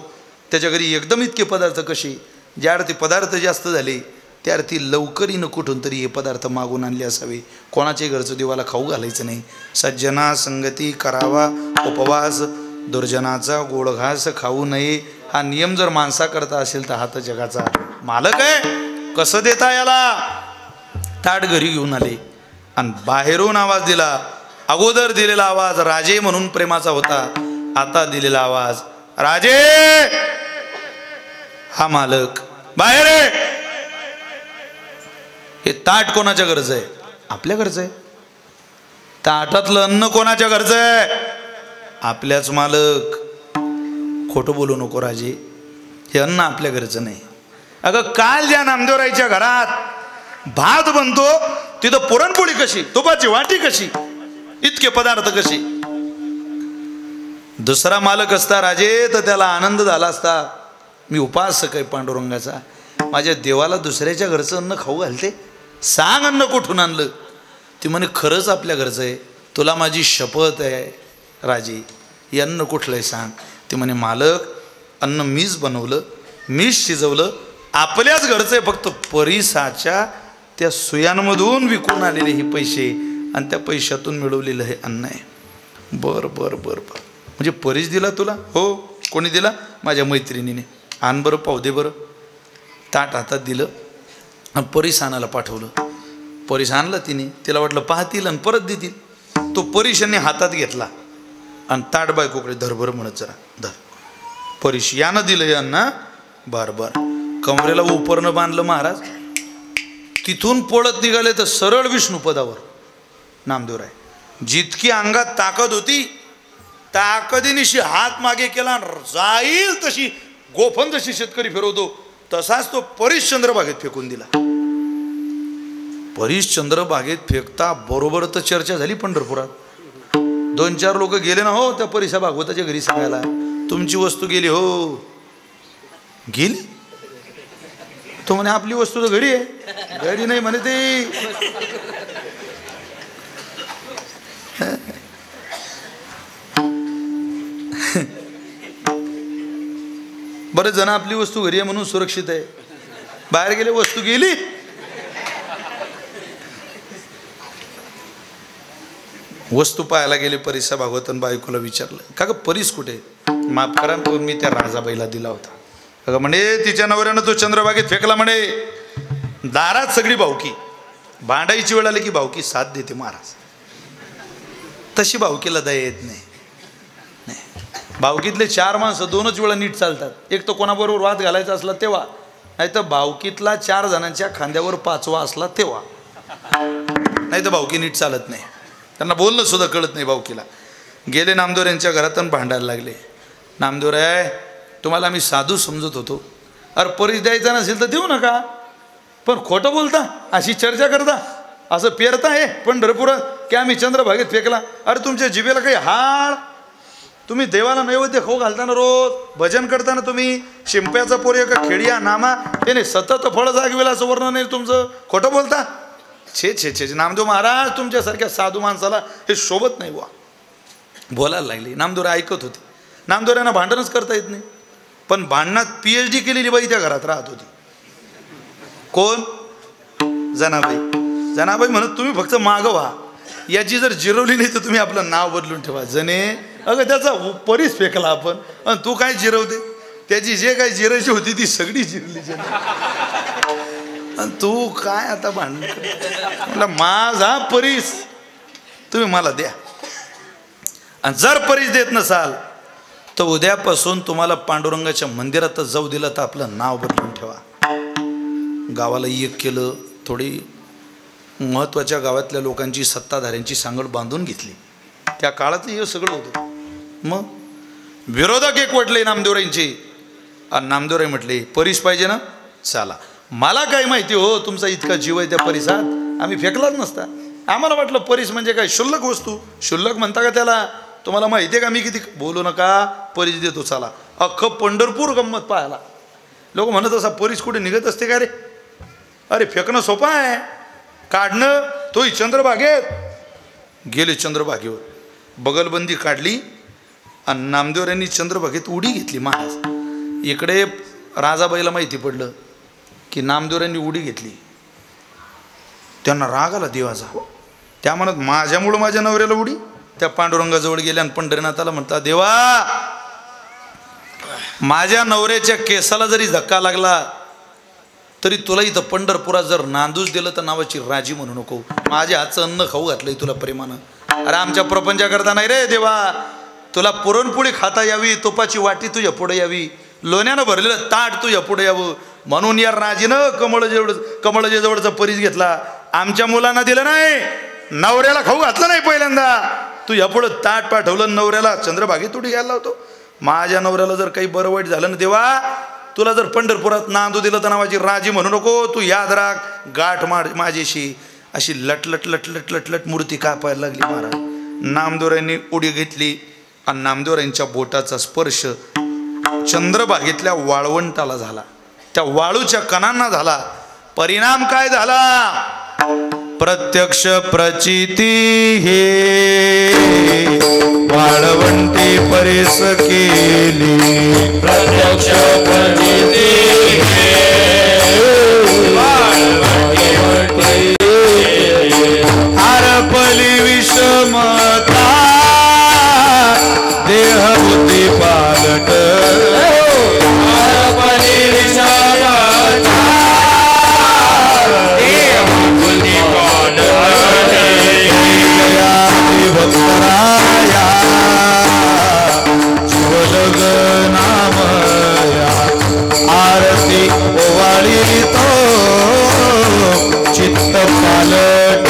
त्याच्या घरी एकदम इतके पदार्थ कसे. ज्या अर्थी पदार्थ जास्त झाले त्या अर्थी लवकरीनं कुठून तरी हे पदार्थ मागून आणले असावे. कोणाच्याही घरचं देवाला खाऊ घालायचं नाही. सज्जना संगती करावा उपवास, दुर्जनाचा गोड घास खाऊ नये. हा नियम जर माणसा करता असेल तर हा तर जगाचा मालक आहे. कसं देता याला? ताट घरी घेऊन आले आणि बाहेरून आवाज दिला. अगोदर दिलेला आवाज राजे म्हणून प्रेमाचा होता, आता दिलेला आवाज राजे हा मालक बाहेर आहे. हे ताट कोणाच्या घरचं आहे? आपल्या घरचं आहे. ताटातलं अन्न कोणाच्या घरचं आहे? आपल्याच मालक. खोटं बोलू नको राजे, हे अन्न आपल्या घरचं नाही. अगं काल ज्या नामदेवरायच्या घरात भात बनतो तिथं पुरणपोळी कशी, तुपाची वाटी कशी, इतके पदार्थ कशी. दुसरा मालक असता राजे तर त्याला आनंद झाला असता. मी उपासक आहे पांडुरंगाचा, माझ्या देवाला दुसऱ्याच्या घरचं अन्न खाऊ घालते. सांग अन्न कुठून आणलं? ती म्हणे खरंच आपल्या घरचं आहे, तुला माझी शपथ आहे राजे, हे अन्न कुठलं आहे सांग. ती म्हणे मालक अन्न मीच बनवलं, मीच शिजवलं, आपल्याच घरचं आहे, फक्त परिसाच्या त्या सुयांमधून विकून आलेले हे पैसे आणि त्या पैशातून मिळवलेलं हे अन्न आहे. बरं बरं बरं बरं, म्हणजे परीस दिला तुला? हो. कोणी दिला? माझ्या मैत्रिणीने. आण बरं, पाव दे बरं. ताट हातात दिलं आणि परीस आणायला पाठवलं. परीस आणलं तिने, तिला वाटलं पाहतील आणि परत देतील. तो परीशाने हातात घेतला आणि ताट बायकोकडे धरभर म्हणत जरा धर. परीश यानं दिलं यांना. बरं बरं. कमरेला उपरनं बांधलं महाराज. तिथून पळत निघाले तर सरळ विष्णुपदावर नामदेवराय. जितकी अंगात ताकद होती ताकदीनिशी हात मागे केला, जाईल तशी गोफन जशी शेतकरी फिरवतो तसाच तो परीश चंद्रबागेत फेकून दिला. परीश चंद्रबागेत फेकता बरोबर तर चर्चा झाली पंढरपुरात. 2-4 लोक गेले ना हो त्या परीसा भागवताच्या घरी सांगायला, तुमची वस्तू गेली. हो गेली. तो म्हणे आपली वस्तू तर घरी आहे. घरी नाही म्हणे ते. बरेच जण आपली वस्तू घरी आहे म्हणून सुरक्षित आहे, बाहेर गेले वस्तू गेली. वस्तू पाहायला गेले परीसा भागवतन. बायकोला विचारलं का ग परीस कुठे? माफ करा पण मी त्या राजाबाईला दिला होता. अगं म्हणे तिच्या नवऱ्यानं तो चंद्रबागेत फेकला म्हणे. दारात सगळी भावकी, भांडायची वेळ आली की भावकी साथ देते महाराज. तशी भावकीला दया येत नाही. भावकीतले 4 माणसं 2च वेळा नीट चालतात. एक तर कोणाबरोबर वाद घालायचा असला तेव्हा, नाही तर भावकीतला 4 जणांच्या खांद्यावर 5वा असला तेव्हा, नाही तर भावकी नीट चालत नाही. त्यांना बोलणं सुद्धा कळत नाही भावकीला. गेले नामदेव यांच्या घरातून भांडायला लागले. नामदेवराय तुम्हाला मी साधू समजत होतो, अरे परीस द्यायचा नसेल तर देऊ नका, पण खोटं बोलता, अशी चर्चा करता, असं पेरता आहे पंढरपुरात की आम्ही चंद्रभागेत फेकला. अरे तुमच्या जिभेला काही हाड? तुम्ही देवाला नैवेद्य खाऊ घालताना, रोज भजन करताना तुम्ही शिंप्याचा पोरी का खेडिया नामा त्याने सतत फळ जागवेला असं वर्णन नाही तुमचं. खोटं बोलता. छे छे छे. नामदेव महाराज तुमच्यासारख्या साधू माणसाला हे शोभत नाही बुवा. बोलायला लागले. नामदेवराय ऐकत होते. नामदेवरायांना भांडणच करता येत नाही, पण भांडणात PhD केलेली बाई त्या घरात राहत होती. कोण? जनाबाई. जनाबाई म्हणत तुम्ही फक्त मागं व्हा, याची जर जिरवली नाही तर तुम्ही आपलं नाव बदलून ठेवा. जने अगं त्याचा परीस फेकला आपण आणि तू काय जिरवते? त्याची जे काय जिरायची होती ती सगळी जिरली आणि तू काय आता भांडण? म्हटलं माझा परीस तुम्ही मला द्या, आणि जर परीस देत नसाल तर उद्यापासून तुम्हाला पांडुरंगाच्या मंदिरात जाऊ दिलं तर आपलं नाव बदलून ठेवा. गावाला एक केलं. थोडी महत्त्वाच्या गावातल्या लोकांची सत्ताधाऱ्यांची सांगड बांधून घेतली. त्या काळात हे सगळं होतं. मग विरोधक एकवटले नामदेवरायांचे आणि नामदेवराय म्हटले परीस पाहिजे ना, चला. मला काय माहिती हो तुमचा इतका जीव आहे त्या परिसात, आम्ही फेकलाच नसता. आम्हाला वाटलं परीस म्हणजे काय शुल्लक वस्तू. शुल्लक म्हणता का त्याला? तुम्हाला माहिती आहे का मी किती? बोलू नका, परीस देतो चला. अख्खं पंढरपूर गंमत पाहायला. लोक म्हणत असा परीस कुठे निघत असते का रे? अरे फेकणं सोपं आहे, काढणं तोही चंद्रभागेत. गेले चंद्रभागेवर, बगलबंदी काढली आणि नामदेवरायांनी चंद्रभागेत उडी घेतली महाराज. इकडे राजाबाईला माहिती पडलं की नामदेवरांनी उडी घेतली. त्यांना राग आला देवाचा. त्या म्हणत माझ्यामुळं माझ्या नवऱ्याला उडी. त्या पांडुरंगाजवळ गेल्या आणि पंढरीनाथाला म्हणता, देवा माझ्या नवऱ्याच्या केसाला जरी धक्का लागला तरी तुला इथं पंढरपुरात जर नांदूस दिलं तर नावाची राजी म्हणू नको. माझ्या हातचं अन्न खाऊ घातलंय तुला प्रेमानं. अरे आमच्या प्रपंचाकरता नाही रे देवा, तुला पुरणपोळी खाता यावी, तुपाची वाटी तुझ्या पुढे यावी, लोण्यानं भरलेलं ताट तुझ्या पुढे यावं म्हणून या राजीनं कमळजे जवळचा परीस घेतला. आमच्या मुलांना दिलं नाही, नवऱ्याला खाऊ घातलं नाही. पहिल्यांदा तू या पुढं ताट पाठवलं, नवऱ्याला चंद्रभागेत उडी घ्यायला लावतो. माझ्या नवऱ्याला जर काही बरं वाईट झालं ना देवा, तुला जर पंढरपुरात नांदू दिलं तर नावाची राजी म्हणू नको. तू याद राख, गाठ माझ्याशी. अशी लटलट लटलट लटलट मूर्ती कापायला लागली महाराज. नामदेवरांनी उडी घेतली आणि नामदेवरांच्या बोटाचा स्पर्श चंद्रभागेतल्या वाळवंटाला झाला, त्या वाळूच्या कणांना झाला. परिणाम काय झाला? प्रत्यक्ष प्रचिती हे वाळवंटी परेस केली. प्रत्यक्ष प्रचिती हे वाळवंटी आरपली विषमता देह बुद्धी पालट. आरपली विषमता देह बुद्धी पालट. भक्तराया शिवलग नामया आरती ओवाळी तो चित्त पालट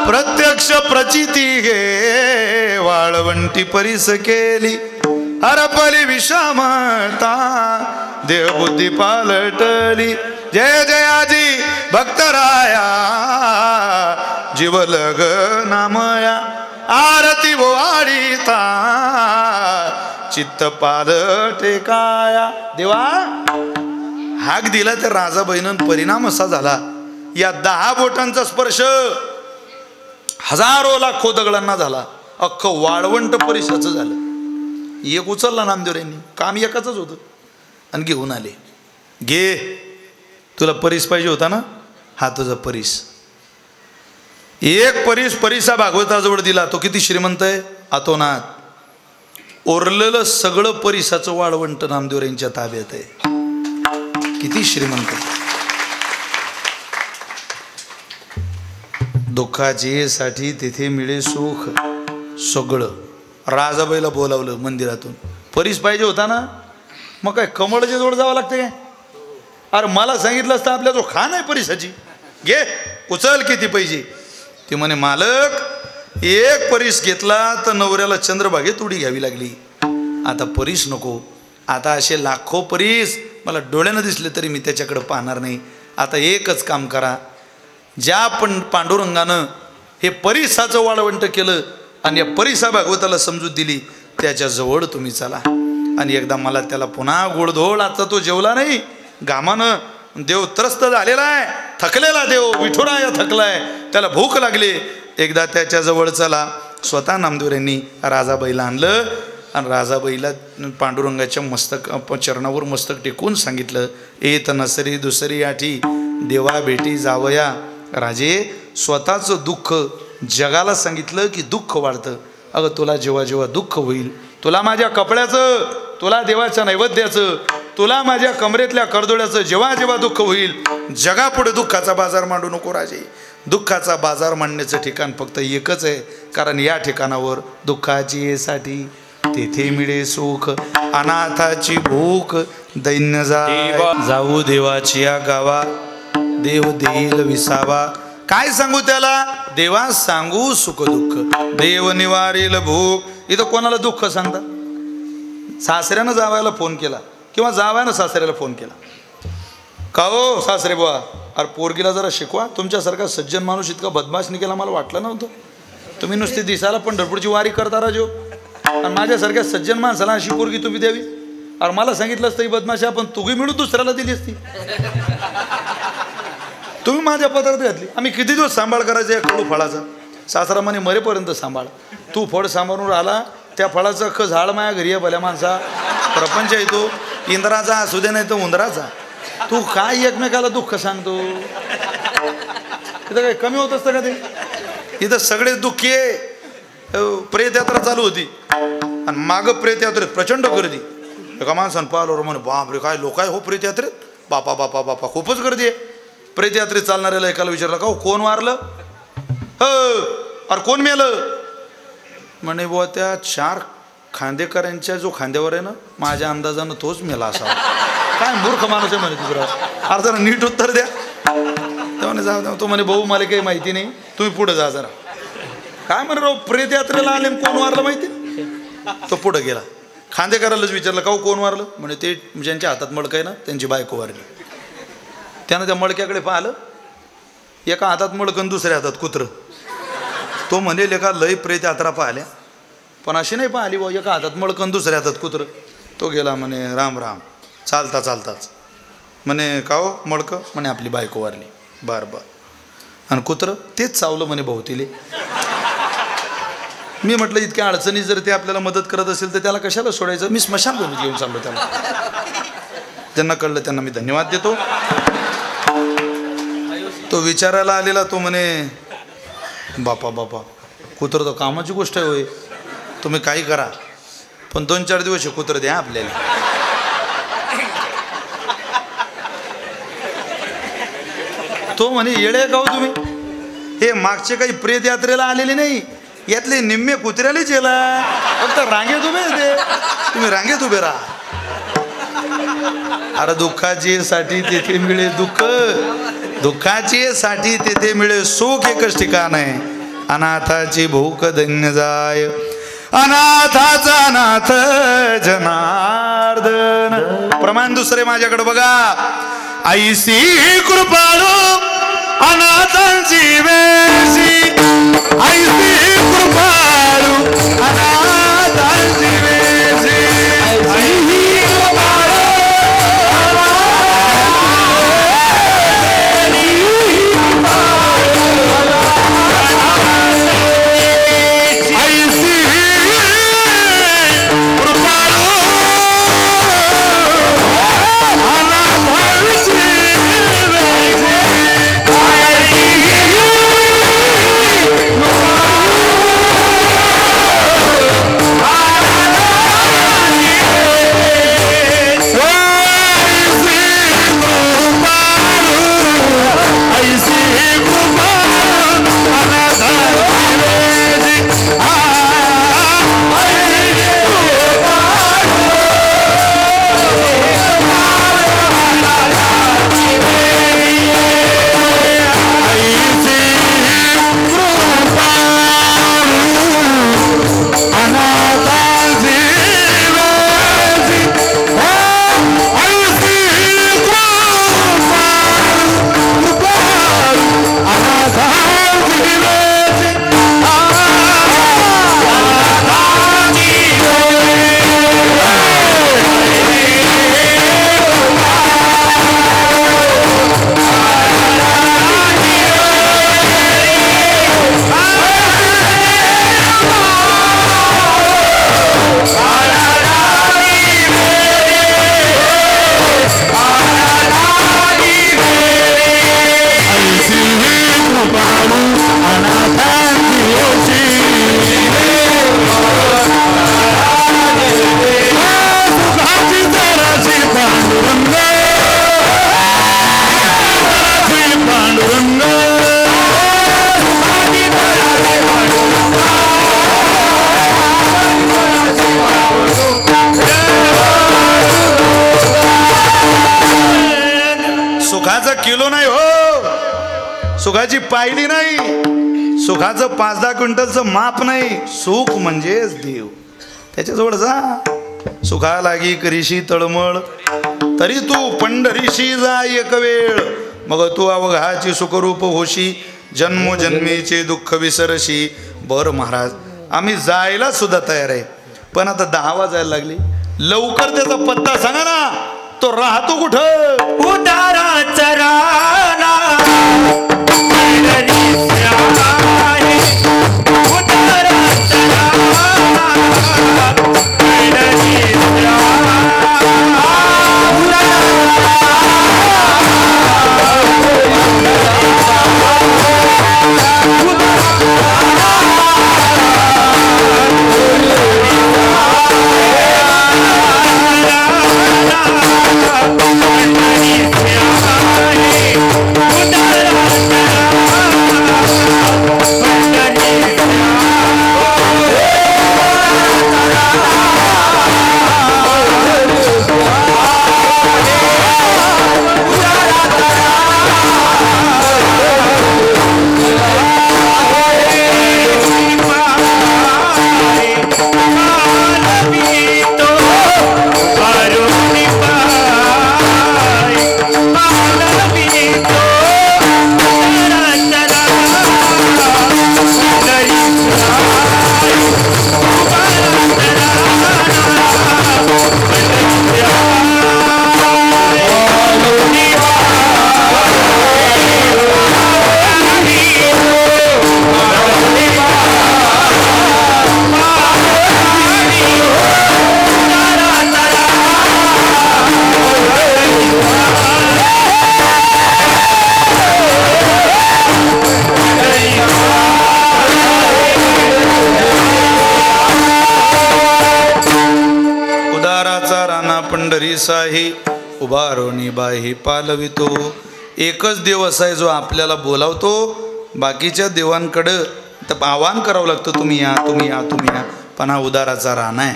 प्रत्यक्ष प्रचिती गे वाळवंटी परीस केली. हरपली विषमता देवबुद्धी पालटली. जय जयाजी भक्तराया जीवलग नामया आरती ओवाळीता चित्त पालटे काया. देवा हाक दिला त्या राजाबाईनं परिणाम असा झाला, या 10 बोटांचा स्पर्श हजारो लाखो दगडांना झाला. अख्खं वाळवंट परिसाचं झालं. एक उचलला नामदेवरांनी, काम एकाच होतं आणि घेऊन आले. घे, तुला परीस पाहिजे होता ना, हा तुझा परीस. एक परीसा भागवताजवळ दिला. तो किती श्रीमंत आहे, अतोनात. ओरलेलं सगळं परिसाचं वाळवंट नामदेवरांच्या ताब्यात आहे. किती श्रीमंत. दुःखाचे साठी तिथे मिळे सुख. सगळं राजाबाईला बोलावलं मंदिरातून. परीस पाहिजे होता ना, मग काय कमळच्या जवळ जावं लागतं काय? अरे मला सांगितलं असतं आपल्या जो खान आहे परिसाची, घे उचल किती पाहिजे. ती म्हणे मालक एक परीस घेतला तर नवऱ्याला चंद्रभागेत उडी घ्यावी लागली. आता परीस नको, आता असे लाखो परीस मला डोळ्यानं दिसले तरी मी त्याच्याकडे पाहणार नाही. आता एकच काम करा, ज्या पांडुरंगानं हे परिसाचं वाळवंट केलं आणि या परिसा भागवताला समजूत दिली, त्याच्याजवळ तुम्ही चला आणि एकदा मला त्याला पुन्हा गोडधोड. आता तो जेवला नाही, घामानं देव त्रस्त झालेला आहे, थकलेला देव विठुराया थकलाय, त्याला भूक लागली. एकदा त्याच्याजवळ चला. स्वतः नामदेवरांनी राजाबाईला आणलं आणि राजाबाईला पांडुरंगाच्या चरणावर मस्तक टेकून सांगितलं, येत नसरी दुसरी आठी देवा भेटी जावया. राजे स्वतःचं दुःख जगाला सांगितलं की दुःख वाढतं. अगं तुला जेव्हा जेव्हा दुःख होईल, तुला माझ्या कपड्याचं, तुला देवाच्या नैवेद्याचं, तुला माझ्या कमरेतल्या करदोड्याचं जेव्हा जेव्हा दुःख होईल, जगापुढे दुःखाचा बाजार मांडू नको राजे. दुःखाचा बाजार मांडण्याचं ठिकाण फक्त एकच आहे, कारण या ठिकाणावर दुःखाची साठी तेथे मिळे सुख. अनाथाची भूक दैन्य जाऊ देवाची या गावा, देव देईल विसावा. काय सांगू त्याला, देवा सांगू सुख दुःख, देव निवारील भूक. इथं कोणाला दुःख सांगता? सासऱ्यानं जावायला फोन केला किंवा जावायनं सासऱ्याला फोन केला, का हो सासरे बुवा, अरे पोरगीला जरा शिकवा. तुमच्यासारखा सज्जन माणूस इतका बदमाश निघाला मला वाटलं नव्हतं. तुम्ही नुसते दिसायला पंढरपूरची वारी करता राजो, आणि माझ्यासारख्या सज्जन माणसाला अशी पोरगी तुम्ही द्यावी. अरे मला सांगितलं असतं ही बदमाशी आपण तुगी मिळून दुसऱ्याला दिली असती. तुम्ही माझ्या पदरात घातली. आम्ही किती दिवस सांभाळ करायचा या कडू फळाचा. सासरा म्हणे मरेपर्यंत सांभाळ. तू फळ सांभाळून राहिला त्या फळाचं अख्खं झाड माया घरी आहे भल्या माणसा. प्रपंच आहे तो. इंद्राचा असू दे नाही तर उंदराचा. तू काय एकमेकाला दुःख सांगतो. तिथं काही कमी होत असतं का ते. इथं सगळे दुःखी आहे. प्रेतयात्रा चालू होती आणि मागं प्रेतयात्रेत प्रचंड गर्दी. एका माणसानं पाहिलं म्हणे बापरे काय लोक आहे हो प्रेतयात्रेत. बापा बापा बापा खूपच गर्दी आहे. प्रेतयात्रेत चालणाऱ्याला एकाला विचारलं का हो कोण वारलं. अरे कोण मेलं. म्हणे बुवा त्या 4 खांदेकरांच्या जो खांद्यावर आहे ना माझ्या अंदाजानं तोच मेला असा. काय मूर्ख माणूस आहे म्हणे तुझा. अरे जरा नीट उत्तर द्या. म्हणे जा. तो म्हणे भाऊ मला काही माहिती नाही तुम्ही पुढे जा जरा. काय म्हणे राव प्रेतयात्रेला आले कोण वारलं माहिती. तो पुढे गेला. खांदेकरालाच विचारलं का कोण वारलं. म्हणे ते ज्यांच्या हातात मडकं आहे ना त्यांची बायको वारली. त्यानं त्या मडक्याकडे पाहिलं. एका हातात मडकं दुसऱ्या हातात कुत्रं. तो म्हणे लेखा लय प्रेतयात्रा पाहिल्या पण अशी नाही पाहिली बुवा एका हातात मडकं दुसऱ्या हातात कुत्रं. तो गेला म्हणे राम राम. चालता चालताच म्हणे का हो मडकं. म्हणे आपली बायको वारली. बर बर. आणि कुत्रं तेच चावलं म्हणे भोवतीले. मी म्हटलं इतक्या अडचणी जर ते आपल्याला मदत करत असेल तर त्याला कशाला सोडायचं. मी स्मशानभूमीत घेऊन चाललो त्याला. ज्यांना कळलं त्यांना मी धन्यवाद देतो. तो विचारायला आलेला तो म्हणे बापा बापा कुत्रं तर कामाची गोष्ट आहे होय. तुम्ही काही करा पण 2-4 दिवस हे कुत्रं द्या आपल्याला. तो म्हणे येडे गाव तुम्ही. हे मागचे काही प्रेत यात्रेला आलेले नाही. यातले निम्मे कुत्र्यालाच येला. फक्त रांगेत उभे ते. तुम्ही रांगेत उभे राहा. अरे दुःखाची साठी तेथे मिळे दुःख. दुःखाची साठी तेथे मिळे सुख. एकच ठिकाण आहे. अनाथाची भूक धन्य जाय. अनाथाचा नाथ जनार्दन. प्रमाण दुसरे माझ्याकडे बघा. ऐसी कृपाळू अनाथांची वेशी. ऐसी कृपाळू अनाथांची वेशी. किलो नाही हो. सुखाची पायली नाही. सुखाचं 5-10 क्विंटलचं माप नाही. सुख म्हणजेच देव. त्याच्याजवळ जा. सुखा लागी करीशी तळमळ तरी तू पंढरीशी जा एक वेळ. मग तू अवघाची सुखरूप होशी. जन्मोजन्मीचे दुःख विसरशी. बरं महाराज आम्ही जायला सुद्धा तयार आहे पण आता 10 वाजायला लागली. लवकर त्याचा पत्ता सांगा ना, तो राहतो कुठं? उदाराचा राणा पंढरीचा आहे. उदाराचा राणा पंढरीचा. साही उभारोनी बाही पालवितो. एकच देव असा आहे जो आपल्याला बोलावतो. बाकीच्या देवांकडं तर आवाहन करावं लागतं, तुम्ही या तुम्ही या तुम्ही या. पण हा उदाराचा राणा आहे.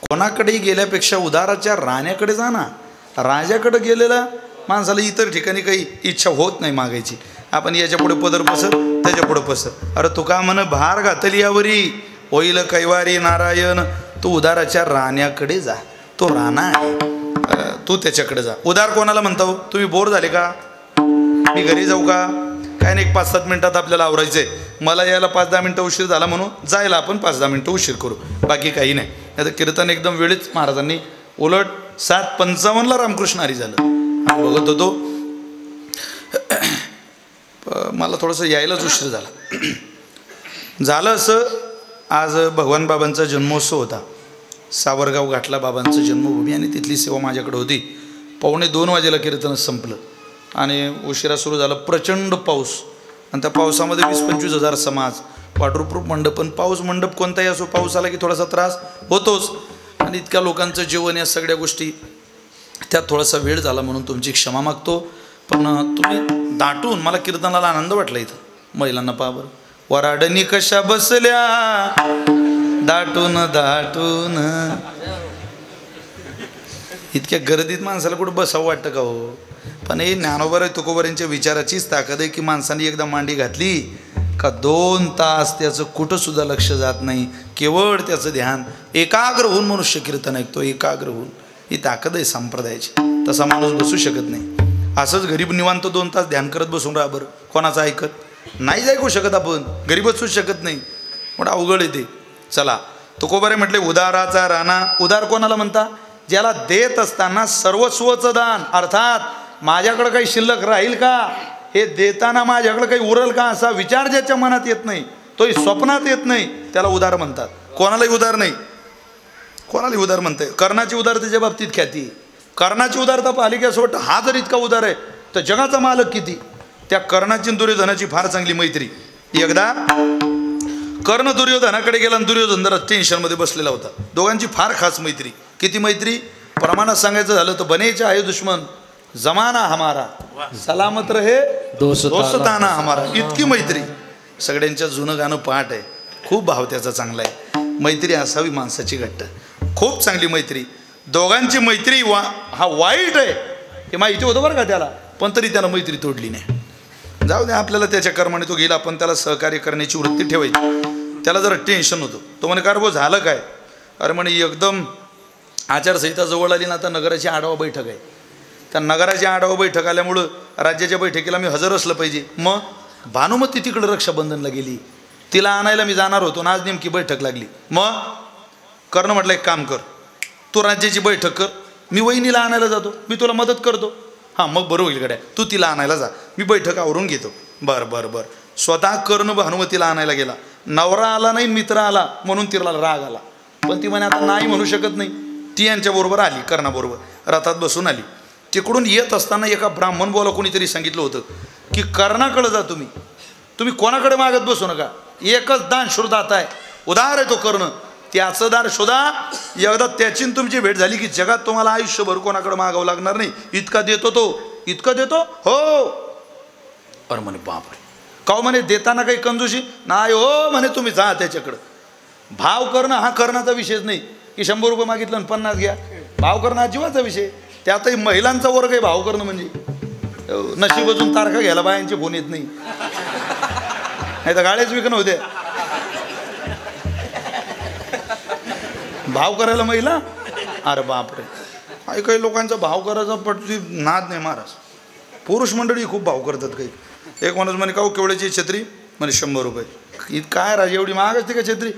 कोणाकडेही गेल्यापेक्षा उदाराच्या राण्याकडे जा ना. राजाकडे गेलेला माणसाला इतर ठिकाणी काही इच्छा होत नाही मागायची. आपण याच्या पुढे पदर पसर त्याच्या पुढे पसर. अरे तू का म्हण भार घातली यावरी होईल कैवारी नारायण. तू उदाराच्या राण्याकडे जा. तो राणा आहे, तू त्याच्याकडे जा. उदार कोणाला म्हणतो? तुम्ही बोर झाले का? मी घरी जाऊ का? काय नाही, 5-7 मिनिटात आपल्याला आवरायचंय. मला यायला 5-10 मिनिटं उशीर झाला म्हणून जायला आपण 5-10 मिनिटं उशीर करू, बाकी काही नाही. आता कीर्तन एकदम वेळीच महाराजांनी, उलट 7:55 रामकृष्ण हरी झालं. आम्ही बघत होतो. मला थोडंसं यायलाच उशीर झाला. झालं असं, आज भगवान बाबांचा जन्मोत्सव होता. सावरगाव घाटला बाबांचं जन्मभूमी आणि तिथली सेवा माझ्याकडे होती. 1:45 वाजेला कीर्तन संपलं आणि उशिरा सुरू झाला. प्रचंड पाऊस आणि त्या पावसामध्ये 20-25 हजार समाज, वॉटरप्रूफ मंडप. पण पाऊस मंडप कोणताही असो, पाऊस आला की थोडासा त्रास होतोच. आणि इतक्या लोकांचं जेवण, या सगळ्या गोष्टी, त्यात थोडासा वेळ झाला म्हणून तुमची क्षमा मागतो. पण तुम्ही दाटून, मला कीर्तनाला आनंद वाटला. इथं महिलांना पहा बरं, वराडणी कशा बसल्या दाटून दाटून. इतक्या गर्दीत माणसाला कुठं बसावं वाटतं का हो? पण हे ज्ञानोबा तुकोबारांच्या विचाराचीच ताकद आहे की माणसाने एकदा मांडी घातली का 2 तास त्याचं कुठं सुद्धा लक्ष जात नाही. केवळ त्याचं ध्यान एकाग्र होऊन मनुष्य कीर्तन ऐकतो. एकाग्र होऊन. ही ताकद आहे संप्रदायाची. तसा माणूस बसू शकत नाही. असंच गरीब निवांत 2 तास ध्यान करत बसून राहा बरं. कोणाचं ऐकत नाही ऐकू शकत आपण. गरीब बसूच शकत नाही. मोठं अवघड येते. चला, तुकोबारे म्हटले उदाराचा राणा. उदार कोणाला म्हणता? ज्याला देत असताना सर्वस्वचं दान, अर्थात माझ्याकडं काही शिल्लक राहील का, हे देताना माझ्याकडं काही उरल का, असा विचार ज्याच्या मनात येत नाही, तोही स्वप्नात येत नाही, त्याला उदार म्हणतात. कोणालाही उदार नाही. कोणालाही उदार म्हणते. कर्णाची उदारतेच्या बाबतीत ख्याती. कर्णाची उदारता पाहिली की असं वाटतं हा जर इतका उदार आहे तर जगाचा मालक किती. त्या कर्णाची दुर्योधनाची फार चांगली मैत्री. एकदा कर्ण दुर्योधनाकडे गेला आणि दुर्योधन जरा टेन्शनमध्ये बसलेला होता. दोघांची फार खास मैत्री. किती मैत्री? प्रमाणात सांगायचं झालं तर बनेचा आहे दुश्मन, जमाना हमारा, सलामत रहे दोस्ताना हमारा. इतकी मैत्री. सगळ्यांच्या जुनं गाणं पाठ आहे. खूप भाव त्याचा चांगला आहे. मैत्री असावी माणसाची घट्ट. खूप चांगली मैत्री. दोघांची मैत्री हा वाईट आहे हे माहिती होतं बरं का त्याला, पण तरी त्यानं मैत्री तोडली नाही. जाऊ दे, आपल्याला त्याच्या कर्माने तो गेला, आपण त्याला सहकार्य करण्याची वृत्ती ठेवायची. त्याला जरा टेन्शन होतं. तो म्हणे, कार भाऊ झालं काय? अरे म्हणे, एकदम आचारसंहिता जवळ आली ना, आता नगराची आढावा बैठक आहे. त्या नगराची आढावा बैठक आल्यामुळं राज्याच्या बैठकीला मी हजर असलं पाहिजे. मग भानुमती तिकडं रक्षाबंधनला गेली, तिला आणायला मी जाणार होतो ना, आज नेमकी बैठक लागली. मग कर्ण म्हटलं, एक काम कर, तू राज्याची बैठक कर, मी वहिनीला आणायला जातो, मी तुला मदत करतो. हां मग बरं होईल गड्या, तू तिला आणायला जा, मी बैठक आवरून घेतो. बरं बरं बरं. स्वतः कर्ण भानुमतीला आणायला गेला. नवरा आला नाही, मित्र आला म्हणून तिला राग आला. पण ती म्हणे आता नाही म्हणू शकत नाही. ती यांच्याबरोबर आली, कर्णाबरोबर रथात बसून आली. तिकडून येत असताना एका ब्राह्मण बोला कोणीतरी सांगितलं होतं की कर्णाकडे जा, तुम्ही कोणाकडे मागत बसू नका, एकच दान शोधात आहे, उदार आहे तो कर्ण, त्याचं दार शोधा. एकदा त्याची तुमची भेट झाली की जगात तुम्हाला आयुष्यभर कोणाकडे मागावं लागणार नाही. इतका देतो तो, इतकं देतो हो. अरे म्हणे बापरे, का म्हणे देताना काही कंजूशी नाही हो म्हणे, तुम्ही जा त्याच्याकडं. भाव करणं हा कर्णाचा विषयच नाही की 100 रुपये मागितलं आणि 50 घ्या. भाव करणं हा जीवाचा विषय. त्यातही महिलांचा वर्ग आहे भाव करणं म्हणजे. नशीब अजून तारखा घ्यायला बायांचे फोन येत नाही, नाही तर गाड्याच विकणं होते. भाव करायला महिला, अरे बापरे. काही लोकांचा भाव करायचा पटली नाद नाही महाराज. पुरुष मंडळी खूप भाव करतात. काही एक माणूस म्हणे का हो केवढ्याची छत्री, म्हणे 100 रुपये. काय राज एवढी महाग असते का छत्री,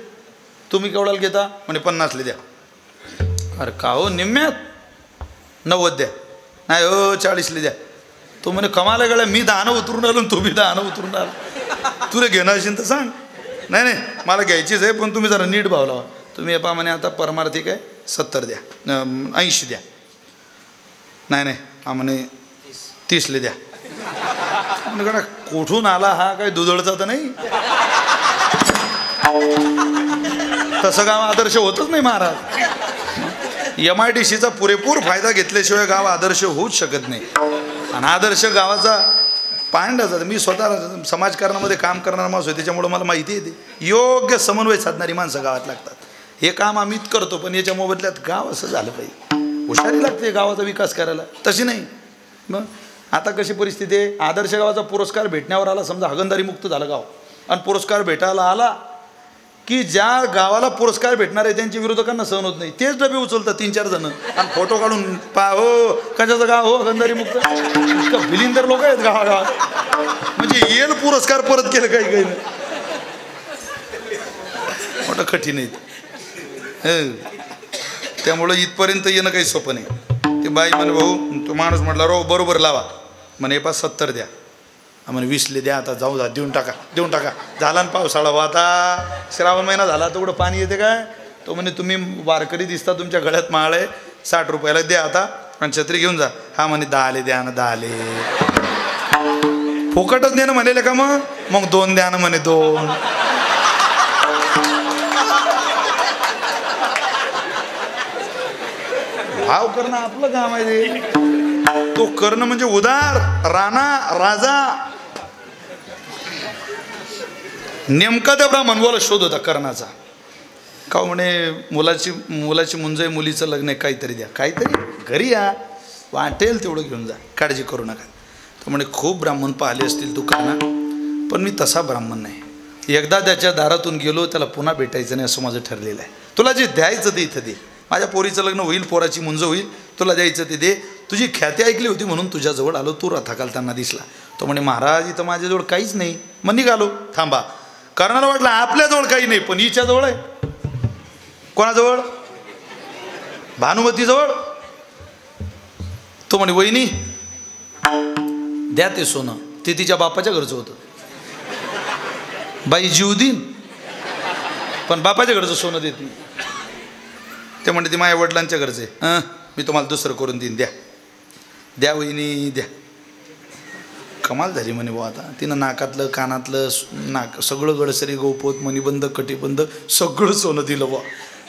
तुम्ही केवढ्याला घेता, म्हणे 50 द्या. अरे का हो निम्म्यात, 90 द्या. नाही हो 40 द्या. तो म्हणे कमाला गळ्या, मी 10 उतरून आलो तुम्ही 10 उतरून आलो, तुला घेणं असेल तर सांग. नाही नाही मला घ्यायचीच आहे, पण तुम्ही जरा नीट भाव लावा. तुम्ही हे पहा म्हणे आता परमार्थिक आहे 70 द्या, 80 द्या. नाही नाही म्हणे 30 द्या. म्हणजे कुठून आला हा, काय दुधळचा तर नाही. तसं गाव आदर्श होतच नाही महाराज. MIDCचा पुरेपूर फायदा घेतल्याशिवाय गाव आदर्श होऊच शकत नाही. आणि आदर्श गावाचा पांडाचा, मी स्वतः समाजकारणामध्ये काम करणारा माणूस आहे, त्याच्यामुळे मला माहिती येते योग्य समन्वय साधणारी माणसं गावात लागतात. हे काम आम्हीच करतो, पण याच्या मोबदल्यात गाव असं झालं पाहिजे. हुशारी लागते गावाचा विकास करायला, तशी नाही. मग आता कशी परिस्थिती आहे, आदर्श गावाचा पुरस्कार भेटण्यावर आला, समजा हगंदारी मुक्त झालं गाव, आणि पुरस्कार भेटायला आला की ज्या गावाला पुरस्कार भेटणार आहे त्यांच्या विरोधकांना सहन होत नाही. तेच डबे उचलतात 3-4 जण आणि फोटो काढून पा हो कशाचं गाव हो हगंदारी मुक्त. इतकं बिलिंदर लोक आहेत गावागावात, म्हणजे येईल पुरस्कार परत केलं काही काही नाही. मोठं कठीण आहे. त्यामुळं इथपर्यंत येणं काही सोपं नाही. ते बाई म्हणे भाऊ, तो माणूस म्हटला रो बरोबर लावा, म्हणे 70 द्या, म्हणे 20 द्या. आता जाऊ जा, देऊन टाका. झाला ना पावसाळा, आता श्रावण महिना झाला, तेवढं पाणी येते काय. तो म्हणे तुम्ही वारकरी दिसता, तुमच्या गळ्यात माळ आहे, 60 रुपयाला द्या आता, आणि छत्री घेऊन जा. हा म्हणे 10 द्या ना, 10 फुकटच देणं म्हणेल का, मग 2 द्या ना म्हणे 2. भाव करणं आपलं काम आहे. तो करणं म्हणजे उदार, राणा राजा. नेमका त्या ब्राह्मणवाला शोध होता कर्णाचा. का म्हणे मुलाची मुंज आहे, मुलीचं लग्न आहे, काहीतरी द्या, काहीतरी घरी या, वाटेल तेवढं घेऊन जा, काळजी करू नका. तो म्हणे खूप ब्राह्मण पाहिले असतील तू कर्णा, पण मी तसा ब्राह्मण नाही. एकदा त्याच्या दारातून गेलो, त्याला पुन्हा भेटायचं नाही असं माझं ठरलेलं आहे. तुला जे द्यायचं ते इथं दे. माझ्या पोरीचं लग्न होईल, पोराची मुंज होईल, तुला द्यायचं ते दे. तुझी ख्याती ऐकली होती म्हणून तुझ्याजवळ आलो, तू रथाखालताना दिसला. तो म्हणे महाराज इथं माझ्याजवळ काहीच नाही. मग निघालो. थांबा, कर्णाला वाटलं आपल्याजवळ काही नाही, पण हिच्याजवळ आहे. कोणाजवळ? भानुमतीजवळ. तो म्हणे वहिनी द्या ते सोनं. ते तिच्या बापाच्या घरचं होतं. बाई जीव देईन पण बापाच्या घरचं सोनं देत नाही. ते म्हणते ती माझ्या वडिलांच्या घरचे, मी तुम्हाला दुसरं करून देईन, द्या वहिनी द्या. कमाल झाली म्हणे बुवा. आता तिनं नाकातलं कानातलं सगळं गडसरी गोपोत मणिबंध कटीबंध सगळं सोनं दिलं बुवा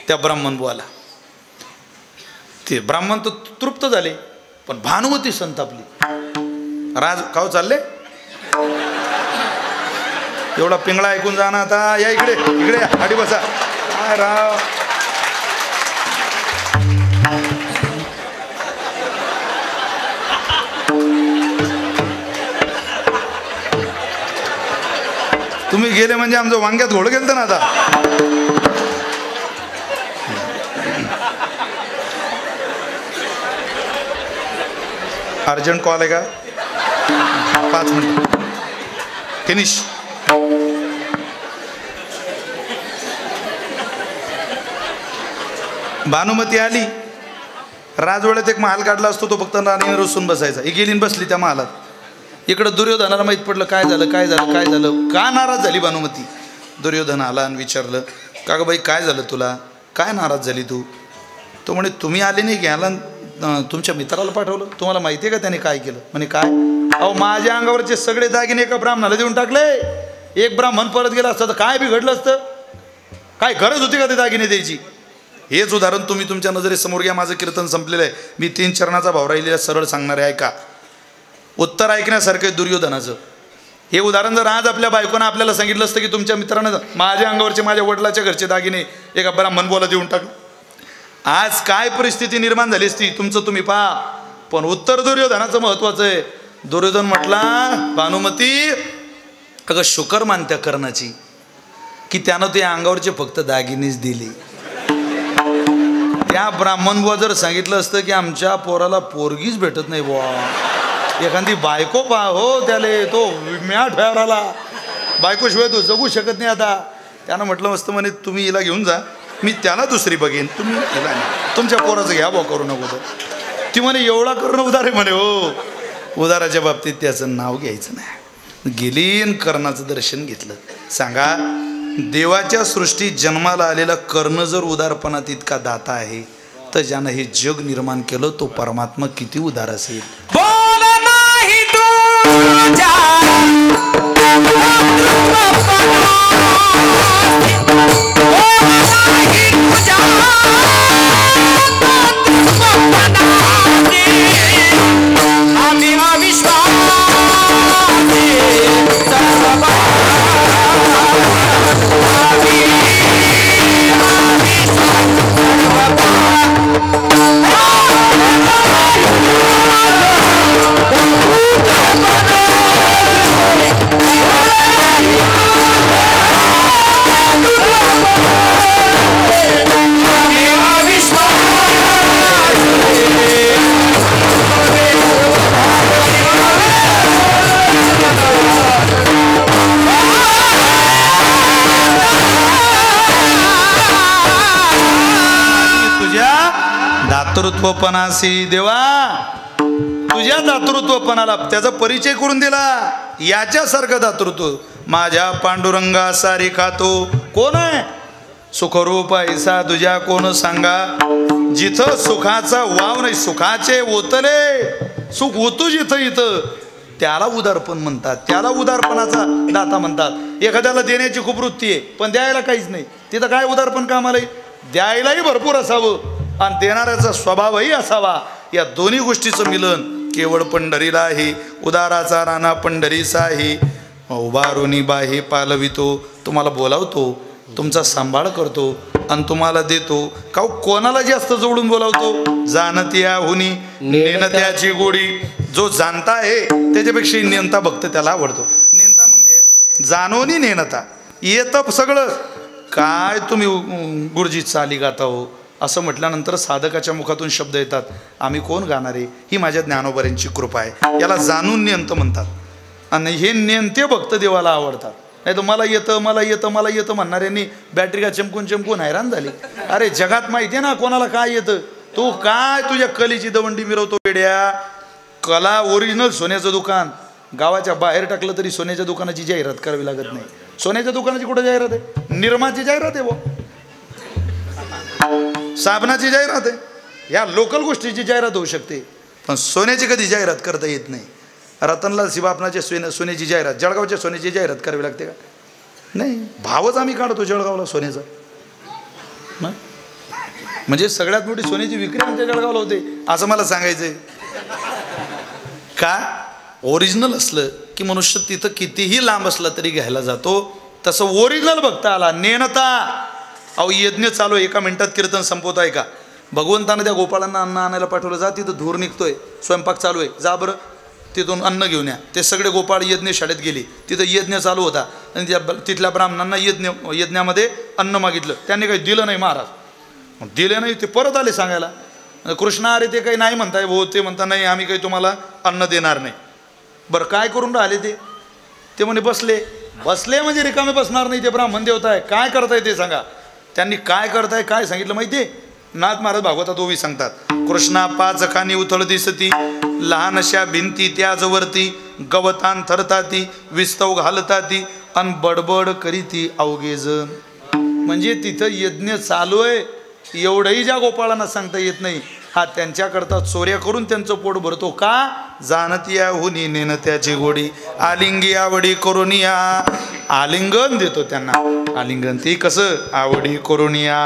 त्या ब्राह्मण बुवाला. ते ब्राह्मण तर तृप्त झाले, पण भानुमती संतापली. राज खाऊ चालले, एवढा पिंगळा ऐकून जा ना. आता या इकडे आडी बसा. काय राव, तुम्ही गेले म्हणजे आमचं वांग्यात घोड गेलं ना. आता अर्जंट कॉल आहे का? 5 मिनिट फिनिश. भानुमती आली राजवाड्यात एक महाल काढला असतो, तो फक्त राणीने रुसून बसायचा. ही गेली बसली त्या महालात. इकडं दुर्योधनाला माहीत पडलं काय झालं काय झालं काय झालं, का नाराज झाली भानुमती. दुर्योधन आला आणि विचारलं, का ग बाई काय झालं तुला, काय नाराज झाली तू. तो म्हणे तुम्ही आले नाही घ्यायला, तुमच्या मित्राला पाठवलं, तुम्हाला माहिती आहे का त्याने काय केलं. म्हणे काय. अहो माझ्या अंगावरचे सगळे दागिने एका ब्राह्मणाला देऊन टाकले. एक ब्राह्मण परत गेला असतं तर काय बिघडलं असतं, काय गरज होती का ते दागिने द्यायची. हेच उदाहरण तुम्ही तुमच्या नजरेसमोर घ्या. माझं कीर्तन संपलेलं आहे, मी 3 चरणाचा भाव राहिलेला सरळ सांगणार आहे, ऐका. उत्तर ऐकण्यासारखं आहे दुर्योधनाचं. हे उदाहरण जर आज आपल्या बायकोनं आपल्याला सांगितलं असतं की तुमच्या मित्रानं माझ्या अंगावरचे माझ्या वडिलाच्या घरचे दागिने एका ब्राह्मण बोला देऊन टाकलं, आज काय परिस्थिती निर्माण झाली असती तुमचं तुम्ही पहा. पण उत्तर दुर्योधनाचं महत्वाचं आहे. दुर्योधन म्हटला, भानुमती अगं शुकर मान त्या कर्णाची की त्यानं ते अंगावरचे फक्त दागिनेच दिले. त्या ब्राह्मण बुवा जर सांगितलं असतं की आमच्या पोराला पोरगीच भेटत नाही बुवा, एखादी बायको पहा हो त्याले, तो म्या ठेवला बायकोशिवाय तो जगू शकत नाही. आता त्यानं म्हटलं असतं म्हणे तुम्ही हिला घेऊन जा, मी त्याला दुसरी बघेन, तुम्ही हिला नाही, तुमच्या पोराचं घ्या बुवा करू नको. ती म्हणे एवढा करणं उदार आहे म्हणे. हो, उदाराच्या बाबतीत त्याचं नाव घ्यायचं नाही. गेली आणि कर्णाचं दर्शन घेतलं. सांगा, देवाच्या सृष्टीत जन्माला आलेला कर्ण जर उदारपणात इतका दाता आहे, तर ज्यानं हे जग निर्माण केलं तो परमात्मा किती उदार असेल. बोल नाही तुझ्या आम्ही अविश्वास दातृत्वपणासी देवा, तुझ्या दातृत्वपणाला त्याचा परिचय करून दिला. याच्यासारखं दातृत्व माझ्या पांडुरंगा सारी खातो. कोण आहे सुखरूप ऐसा तुझ्या कोण सांगा. जिथं सुखाचा वाव नाही, सुखाचे ओतले सुख ओतू जिथं इथं, त्याला उदारपण म्हणतात, त्याला उदारपणाचा दाता म्हणतात. एखाद्याला देण्याची खूप वृत्ती आहे पण द्यायला काहीच नाही, तिथं काय उदारपण कामाला येईल. द्यायलाही भरपूर असावं आणि देणाऱ्याचा स्वभावही असावा. या दोन्ही गोष्टीचं मिलन केवळ पंढरीला आहे. उदाराचा राणा पंढरीचा आहे. उभारुनी बाहे पालवितो, तुम्हाला बोलावतो, तुमचा सांभाळ करतो आणि तुम्हाला देतो. का कोणाला जास्त जोडून बोलावतो. जाणत्या हुनी नेनत्याची गोडी. जो जाणता आहे त्याच्यापेक्षा नेनता भक्त त्याला आवडतो. नेनता म्हणजे जाणवणी नेनता येतं सगळं. काय तुम्ही गुरुजी चाली गाता हो असं म्हटल्यानंतर साधकाच्या मुखातून शब्द येतात, आम्ही कोण गाणारे. ही माझ्या ज्ञानोबऱ्यांची कृपा आहे. याला जाणून नेंत म्हणतात. आणि हे नेंते भक्त देवाला आवडतात. नाही तर मला येतं मला येतं मला येतं म्हणणाऱ्यांनी बॅटरी का चमकून चमकून हैराण झाली. अरे जगात माहिती आहे ना कोणाला काय येतं. तू काय तुझ्या कलेची दवंडी मिरवतो वेड्या. कला ओरिजिनल सोन्याचं दुकान गावाच्या बाहेर टाकलं तरी सोन्याच्या दुकानाची जाहिरात करावी लागत नाही. सोन्याच्या दुकानाची कुठं जाहिरात आहे. निर्माची जाहिरात आहे बुवा, साबणाची जाहिरात आहे. या लोकल गोष्टीची जाहिरात होऊ शकते पण सोन्याची कधी जाहिरात करता येत नाही. रतनलाल शिवापनाच्या सोन्याची जाहिरात, जळगावच्या सोन्याची जाहिरात करावी लागते का. नाही, भावच आम्ही काढतो जळगावला सोन्याचा. म्हणजे सगळ्यात मोठी सोन्याची विक्री आमच्या जळगावला होते असं मला सांगायचंय का. ओरिजिनल असलं की मनुष्य तिथं कितीही लांब असला तरी घ्यायला जातो. तसं ओरिजिनल बघता आला नेनता. अहो यज्ञ चालू आहे, 1 मिनिटात कीर्तन संपवत आहे का. भगवंतानं त्या गोपाळांना अन्न आणायला पाठवलं. जा तिथं धूर निघतोय, स्वयंपाक चालू आहे, जा बरं तिथून अन्न घेऊन या. ते सगळे गोपाळ यज्ञ शाळेत गेली. तिथं यज्ञ चालू होता आणि त्या तिथल्या ब्राह्मणांना यज्ञामध्ये अन्न मागितलं. त्यांनी काही दिलं नाही महाराज. दिले नाही ते परत आले सांगायला. कृष्ण अरे ते काही नाही म्हणताय भाऊ. ते म्हणता नाही आम्ही काही तुम्हाला अन्न देणार नाही. बरं काय करून राहिले ते म्हणे बसले. बसले म्हणजे रिकामे बसणार नाही. ते ब्राह्मण देवता आहे. काय करताय ते सांगा. त्यांनी काय करताय काय सांगितलं माहिती आहे. नाथ महाराज भागवतात ओवी सांगतात, कृष्णा पाच खानी उथळ दिसती, लहानशा भिंती त्याजवरती, गवतान थरताती, विस्तव घालताती, अन बडबड करीती अवघे जण. म्हणजे तिथं यज्ञ चालू आहे एवढंही ज्या गोपाळांना सांगता येत नाही, हा त्यांच्याकरता चोऱ्या करून त्यांचं पोट भरतो. का? जाणतिया हुनी नेन त्याची गोडी, आलिंगी आवडी करोनिया. आलिंगन देतो त्यांना. आलिंगन ते कसं? आवडी करोनिया.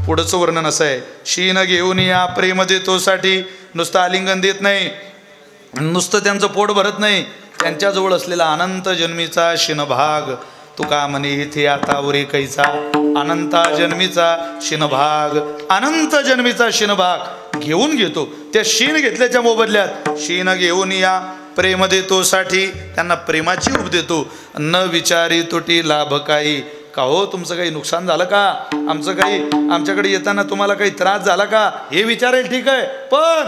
पुढचं वर्णन असं आहे, शीन घेऊन या प्रेम देतो साठी. नुसतं आलिंगन देत नाही, नुसतं त्यांचं पोट भरत नाही, त्यांच्याजवळ असलेला अनंत जन्मीचा शिनभाग. तुका म्हणे इथे आता उरे कैचा, अनंता जन्मीचा शिनभाग, अनंत जन्मीचा शिनभाग घेऊन घेतो. त्या शीन घेतल्याच्या मोबदल्यात शीन घेऊन या प्रेम देतो साठी, त्यांना प्रेमाची उब देतो. न विचारी तुटी लाभ काही. का हो तुमचं काही नुकसान झालं का? आमचं काही, आमच्याकडे येताना तुम्हाला काही त्रास झाला का? हे विचारेल ठीक आहे, पण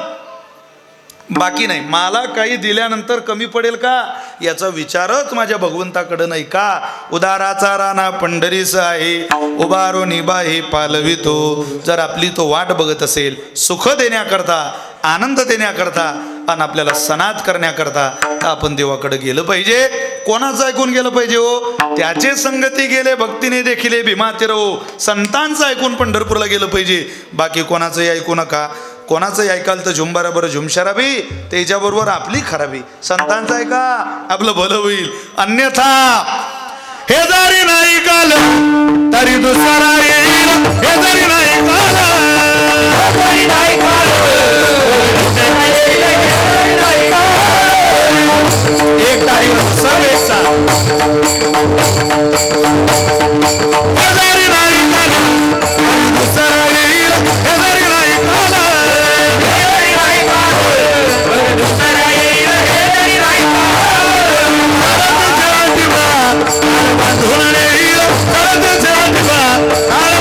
बाकी नाही. मला काही दिल्यानंतर कमी पडेल का याचा विचारच माझ्या भगवंताकडे नाही का? उदाराचा राणा पंढरीस आहे, उभारो निबाही पालवितो. जर आपली तो वाट बघत असेल सुख देण्याकरता, आनंद देण्याकरता आणि आपल्याला सनात करण्याकरता, तर आपण देवाकडे गेलं पाहिजे. कोणाचं ऐकून गेलं पाहिजे हो? त्याचे संगती गेले भक्तीने देखील भीमा तिरवो. संतांचं ऐकून पंढरपूरला गेलं पाहिजे, बाकी कोणाचंही ऐकू नका. कोणाचंही ऐकाल तर झुंबाराबर झुमशराबी, त्याच्याबरोबर आपली खराबी. संतांचं ऐका, आपलं भलं होईल. अन्यथा हे जरी नाही काल तरी दुसरा येईल, हे जरी नाही काल तरी नाही काल. एक तारीख सर्वेचा हे जरी नाही काल तरी दुसरा येईल, हे जरी नाही काल. I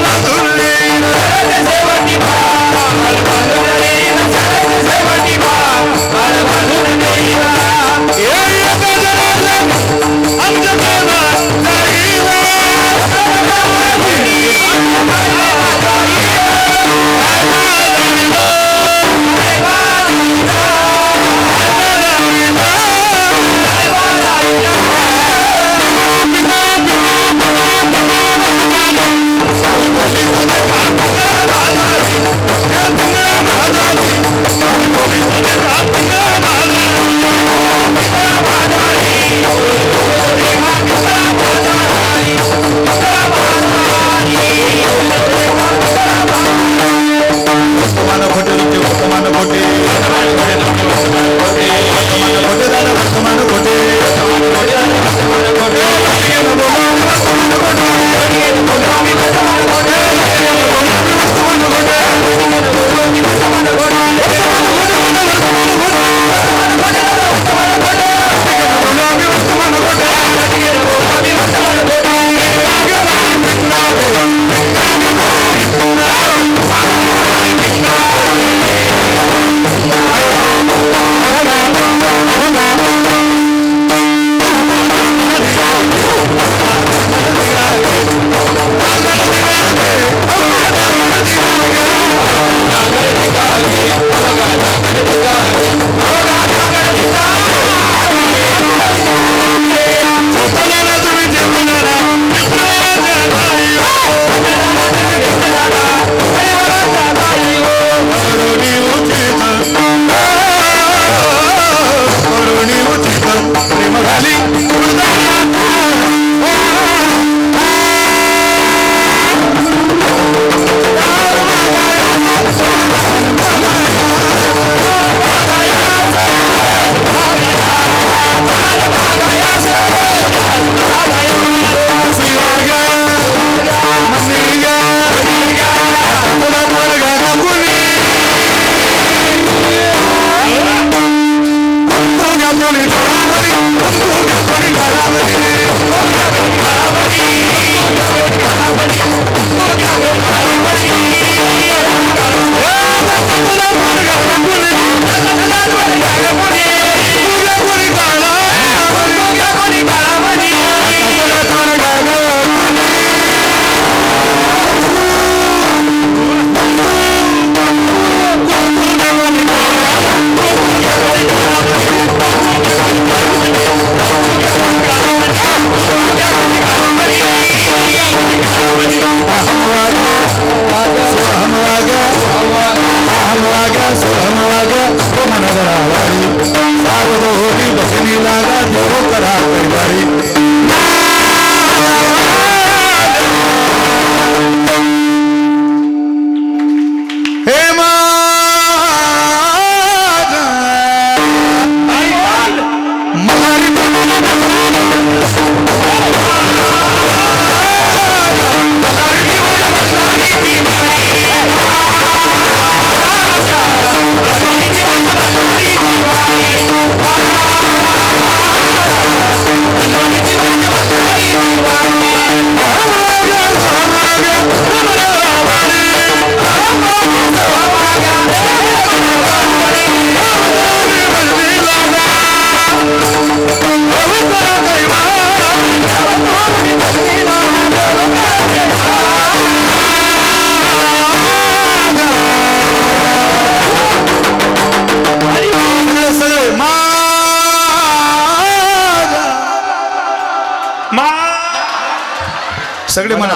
सगळे म्हणा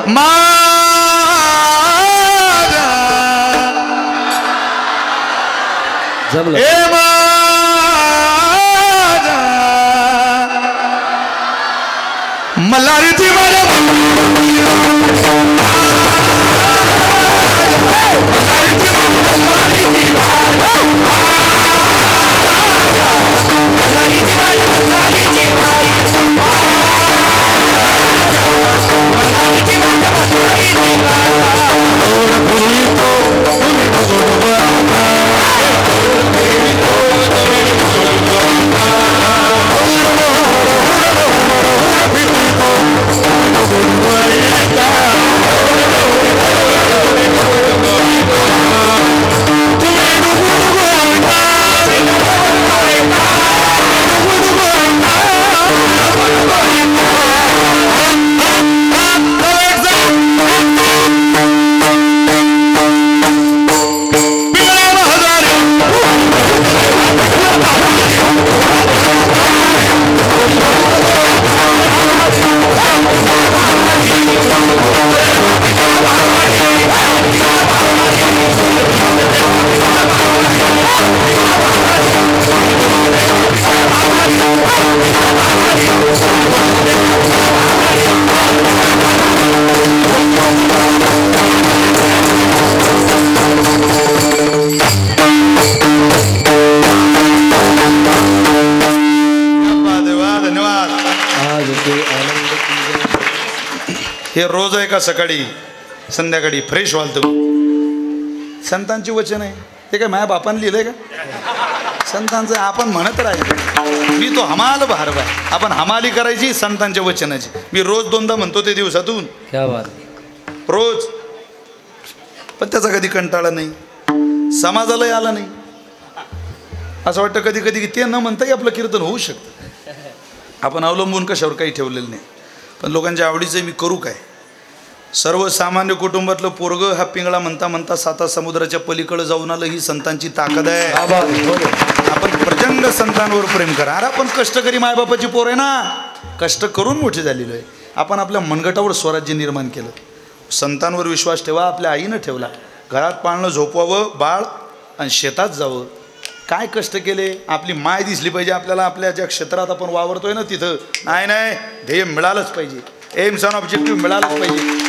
माझा हे माझा मल्हारी हे रोज आहे का सकाळी संध्याकाळी फ्रेश व्हाल तुम्ही संतांची वचन आहे ते काय माझ्या बापाने लिहिलंय का संतांचं आपण म्हणत राहिले मी तो हमाल भारवा आपण हमाली करायची संतांच्या वचनाची मी रोज दोनदा म्हणतो ते दिवसातून क्या बात रोज पण त्याचा कधी कंटाळा नाही समाजालाही आला नाही असं वाटतं कधी कधी ते न म्हणताही आपलं कीर्तन होऊ शकतं आपण अवलंबून कशावर काही ठेवलेलं नाही पण लोकांच्या आवडीचं मी करू काय सर्वसामान्य कुटुंबातलं पोरग हा पिंगळा म्हणता म्हणता 7 समुद्राच्या पलीकडे जाऊन आलं ही संतांची ताकद आहे आपण प्रचंड संतांवर प्रेम करा अरे आपण कष्टकरी मायबापाची पोर आहे ना कष्ट करून मोठे झालेलो आहे आपण आपल्या मनगटावर स्वराज्य निर्माण केलं संतांवर विश्वास ठेवा आपल्या आईनं ठेवला घरात पाळणं झोपवावं बाळ आणि शेतात जावं काय कष्ट केले आपली माय दिसली पाहिजे आपल्याला आपल्या ज्या क्षेत्रात आपण वावरतोय ना तिथं नाही ध्येय मिळालंच पाहिजे एम्स ऑन ऑब्जेक्टिव्ह मिळालंच पाहिजे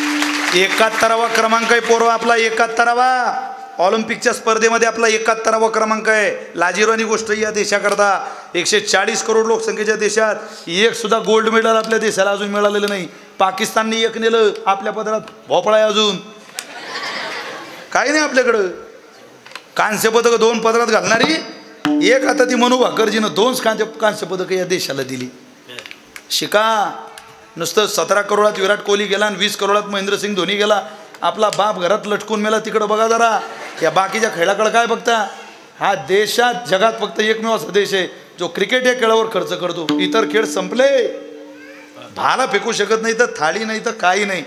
71वा क्रमांक आहे पोरवा आपला 71वा ऑलिम्पिकच्या स्पर्धेमध्ये आपला 71वा क्रमांक आहे लाजिरवाणी गोष्ट या देशाकरता 140 करोड लोकसंख्येच्या देशात एक सुद्धा गोल्ड मेडल आपल्या देशाला अजून मिळालेलं नाही पाकिस्तानने एक नेलं आपल्या पदरात भोपळा आहे अजून काही नाही आपल्याकडं कांस्य पदक 2 पदरात घालणारी एक आता ती मनू भाकरजीनं 2 कांस्य पदक या देशाला दिली शिका नुसतं 17 करोडात विराट कोहली गेला आणि 20 करोडात महेंद्रसिंग धोनी गेला आपला बाप घरात लटकून मेला तिकडं बघा जरा या बाकीच्या खेळाकडे काय बघता हा देशात जगात फक्त एकमेव असा देश आहे जो क्रिकेट या खेळावर खर्च करतो इतर खेळ संपले भाला फेकू शकत नाही तर थाळी नाही तर काही नाही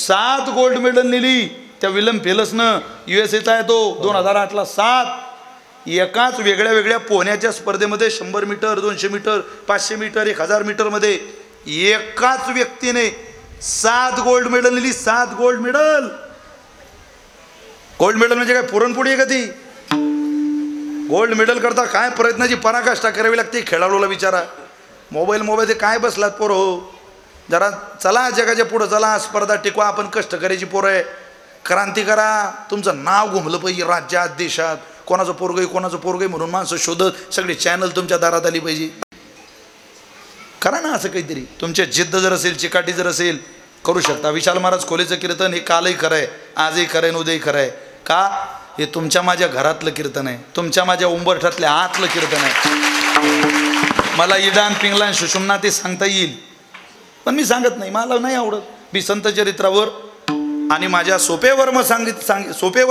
7 गोल्ड मेडल नेली त्या विल्यम फेलसनं USA आहे तो 2008ला 7 एकाच वेगळ्या वेगळ्या पोहण्याच्या स्पर्धेमध्ये 100 मीटर 200 मीटर 500 मीटर 1000 मीटरमध्ये एकाच व्यक्तीने 7 गोल्ड मेडल नेली 7 गोल्ड मेडल म्हणजे काय पुरणपोळी आहे का ती गोल्ड मेडल करता काय प्रयत्नाची पराकाष्ठा करावी लागते खेळाडूला विचारा मोबाईल काय बसलात पोरं हो जरा चला जगाच्या पुढं चला स्पर्धा टिकवा आपण कष्ट करायची पोरं आहे क्रांती करा तुमचं नाव घुमलं पाहिजे राज्यात देशात कोणाचं पोरगं म्हणून माणसं शोधत सगळे चॅनल तुमच्या दारात आली पाहिजे करा ना असं काहीतरी तुमच्या जिद्द जर असेल चिकाटी जर असेल करू शकता विशाल महाराज खोलेचं कीर्तन हे कालही खरं आहे आजही खरं आहे उद्याही खरं आहे का हे तुमच्या माझ्या घरातलं कीर्तन आहे तुमच्या माझ्या उंबरठ्यातल्या आतलं कीर्तन आहे मला इडान पिंगलान सुषुम्ना ते सांगता येईल पण मी सांगत नाही मला नाही आवडत मी संत चरित्रावर आणि माझ्या सोपेवर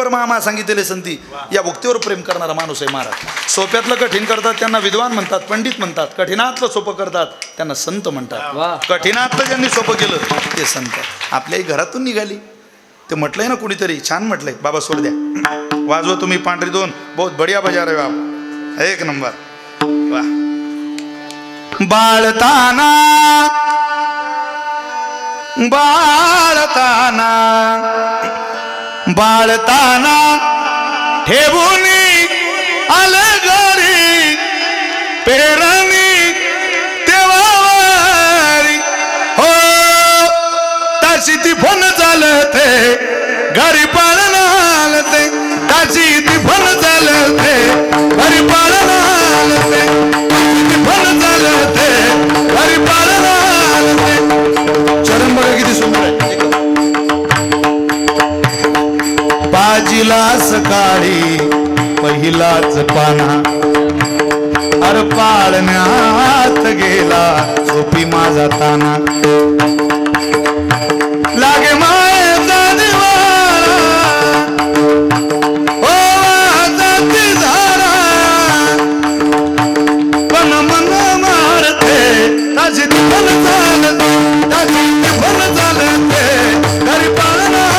मामा सांगितलेले संती या भुक्तीवर प्रेम करणारा माणूस आहे महाराज सोप्यातलं कठीण करतात त्यांना विद्वान म्हणतात पंडित म्हणतात कठीणातलं सोपं करतात त्यांना संत म्हणतात कठीणातलं ज्यांनी सोपं केलं ते संत आपल्याही घरातून निघाली ते म्हटलंय ना कुणीतरी छान म्हटलंय बाबा सोड द्या वाजवा तुम्ही पांढरी 2 बहुत बढिया बजा रहे हो आप 1 नंबर वाह बाळताना बाळताना बाळताना ठेवून आलं घरी पेरणी तेवारी हो ताशी ती फोन झालं ते घरी पाळणार ते ताशी ती फोन झालं ते घरी पाळणार ते फोन झालं ते घरी पाळणार ते चरण बघा किती सुंदर आहे बाजीला सकाळी पहिलाच पाना अर पाळण्यात गेला सोपी माझा ताना लागे मायेचा दिवाळा ओ जाती झाला पण मन मारते ताजी ती पण चालते ताजी ती पण चालते घरी पाळणार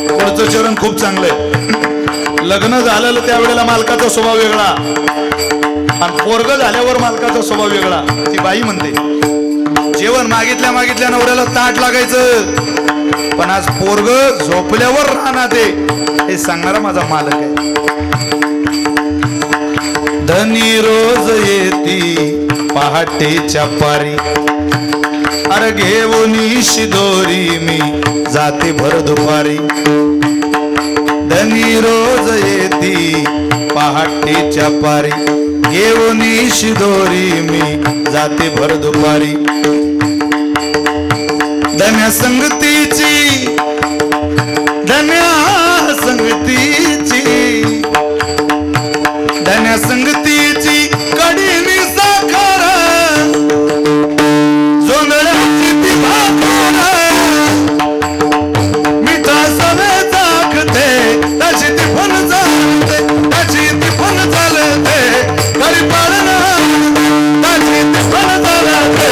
पुढचं चरण खूप चांगलंय लग्न झालेलं त्यावेळेला मालकाचा स्वभाव वेगळा आणि पोरग झाल्यावर मालकाचा स्वभाव वेगळा ती बाई म्हणते जेवण मागितल्या मागितल्या नवऱ्याला ताट लागायचं पण आज पोरग झोपल्यावर राहणार हे सांगणारा माझा मालक आहे धनी रोज येती पहाटेच्या पारी अरे घेऊन शिदोरी मी जाते भर दुपारी धनी रोज येती पहाटेच्या पारी घेऊन शिदोरी मी जाते भर दुपारी धन्या संगतीची धन्या संगतीची धन्या संगतीची कडीनी साखर जोंधळ्याची ती भाकर मिठा सवे चाखते त्याची ती फोन चालते त्याची ती फोन चालते घरी पाळणार त्याची ती फोन चालते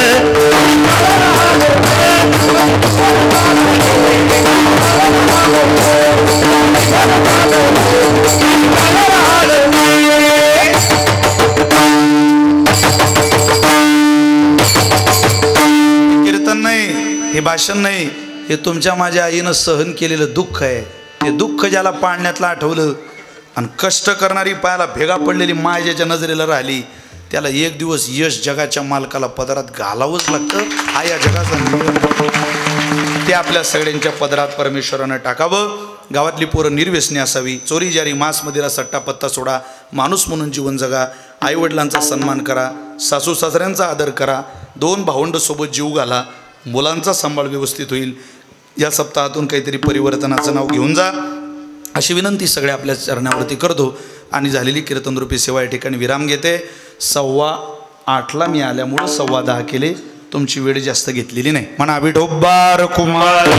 कीर्तन नाही हे भाषण नाही हे तुमच्या माझ्या आईनं सहन केलेलं दुःख आहे ते दुःख ज्याला पाळण्यातलं आठवलं आणि कष्ट करणारी पायाला भेगा पडलेली माय ज्याच्या नजरेला राहिली त्याला एक दिवस यश जगाच्या मालकाला पदरात घालावंच लागतं हा या जगाचा नियम ते आपल्या सगळ्यांच्या पदरात परमेश्वरानं टाकावं गावातली पोरं निर्व्यसनी असावी चोरी जारी मांस मदिरा सट्टा पत्ता सोडा माणूस म्हणून जीवन जगा आईवडिलांचा सन्मान करा सासू सासऱ्यांचा आदर करा दोन भावंड सोबत जीव घाला मुलांचा सांभाळ व्यवस्थित होईल या सप्ताहातून काहीतरी परिवर्तनाचं नाव घेऊन जा अशी विनंती सगळ्या आपल्या चरणावरती करतो आणि झालेली कीर्तनरूपी सेवा या ठिकाणी विराम घेते 8:15 मी आल्यामुळं 10:15 केले तुमची वेळ जास्त घेतलेली नाही म्हणा विठोबार कुमार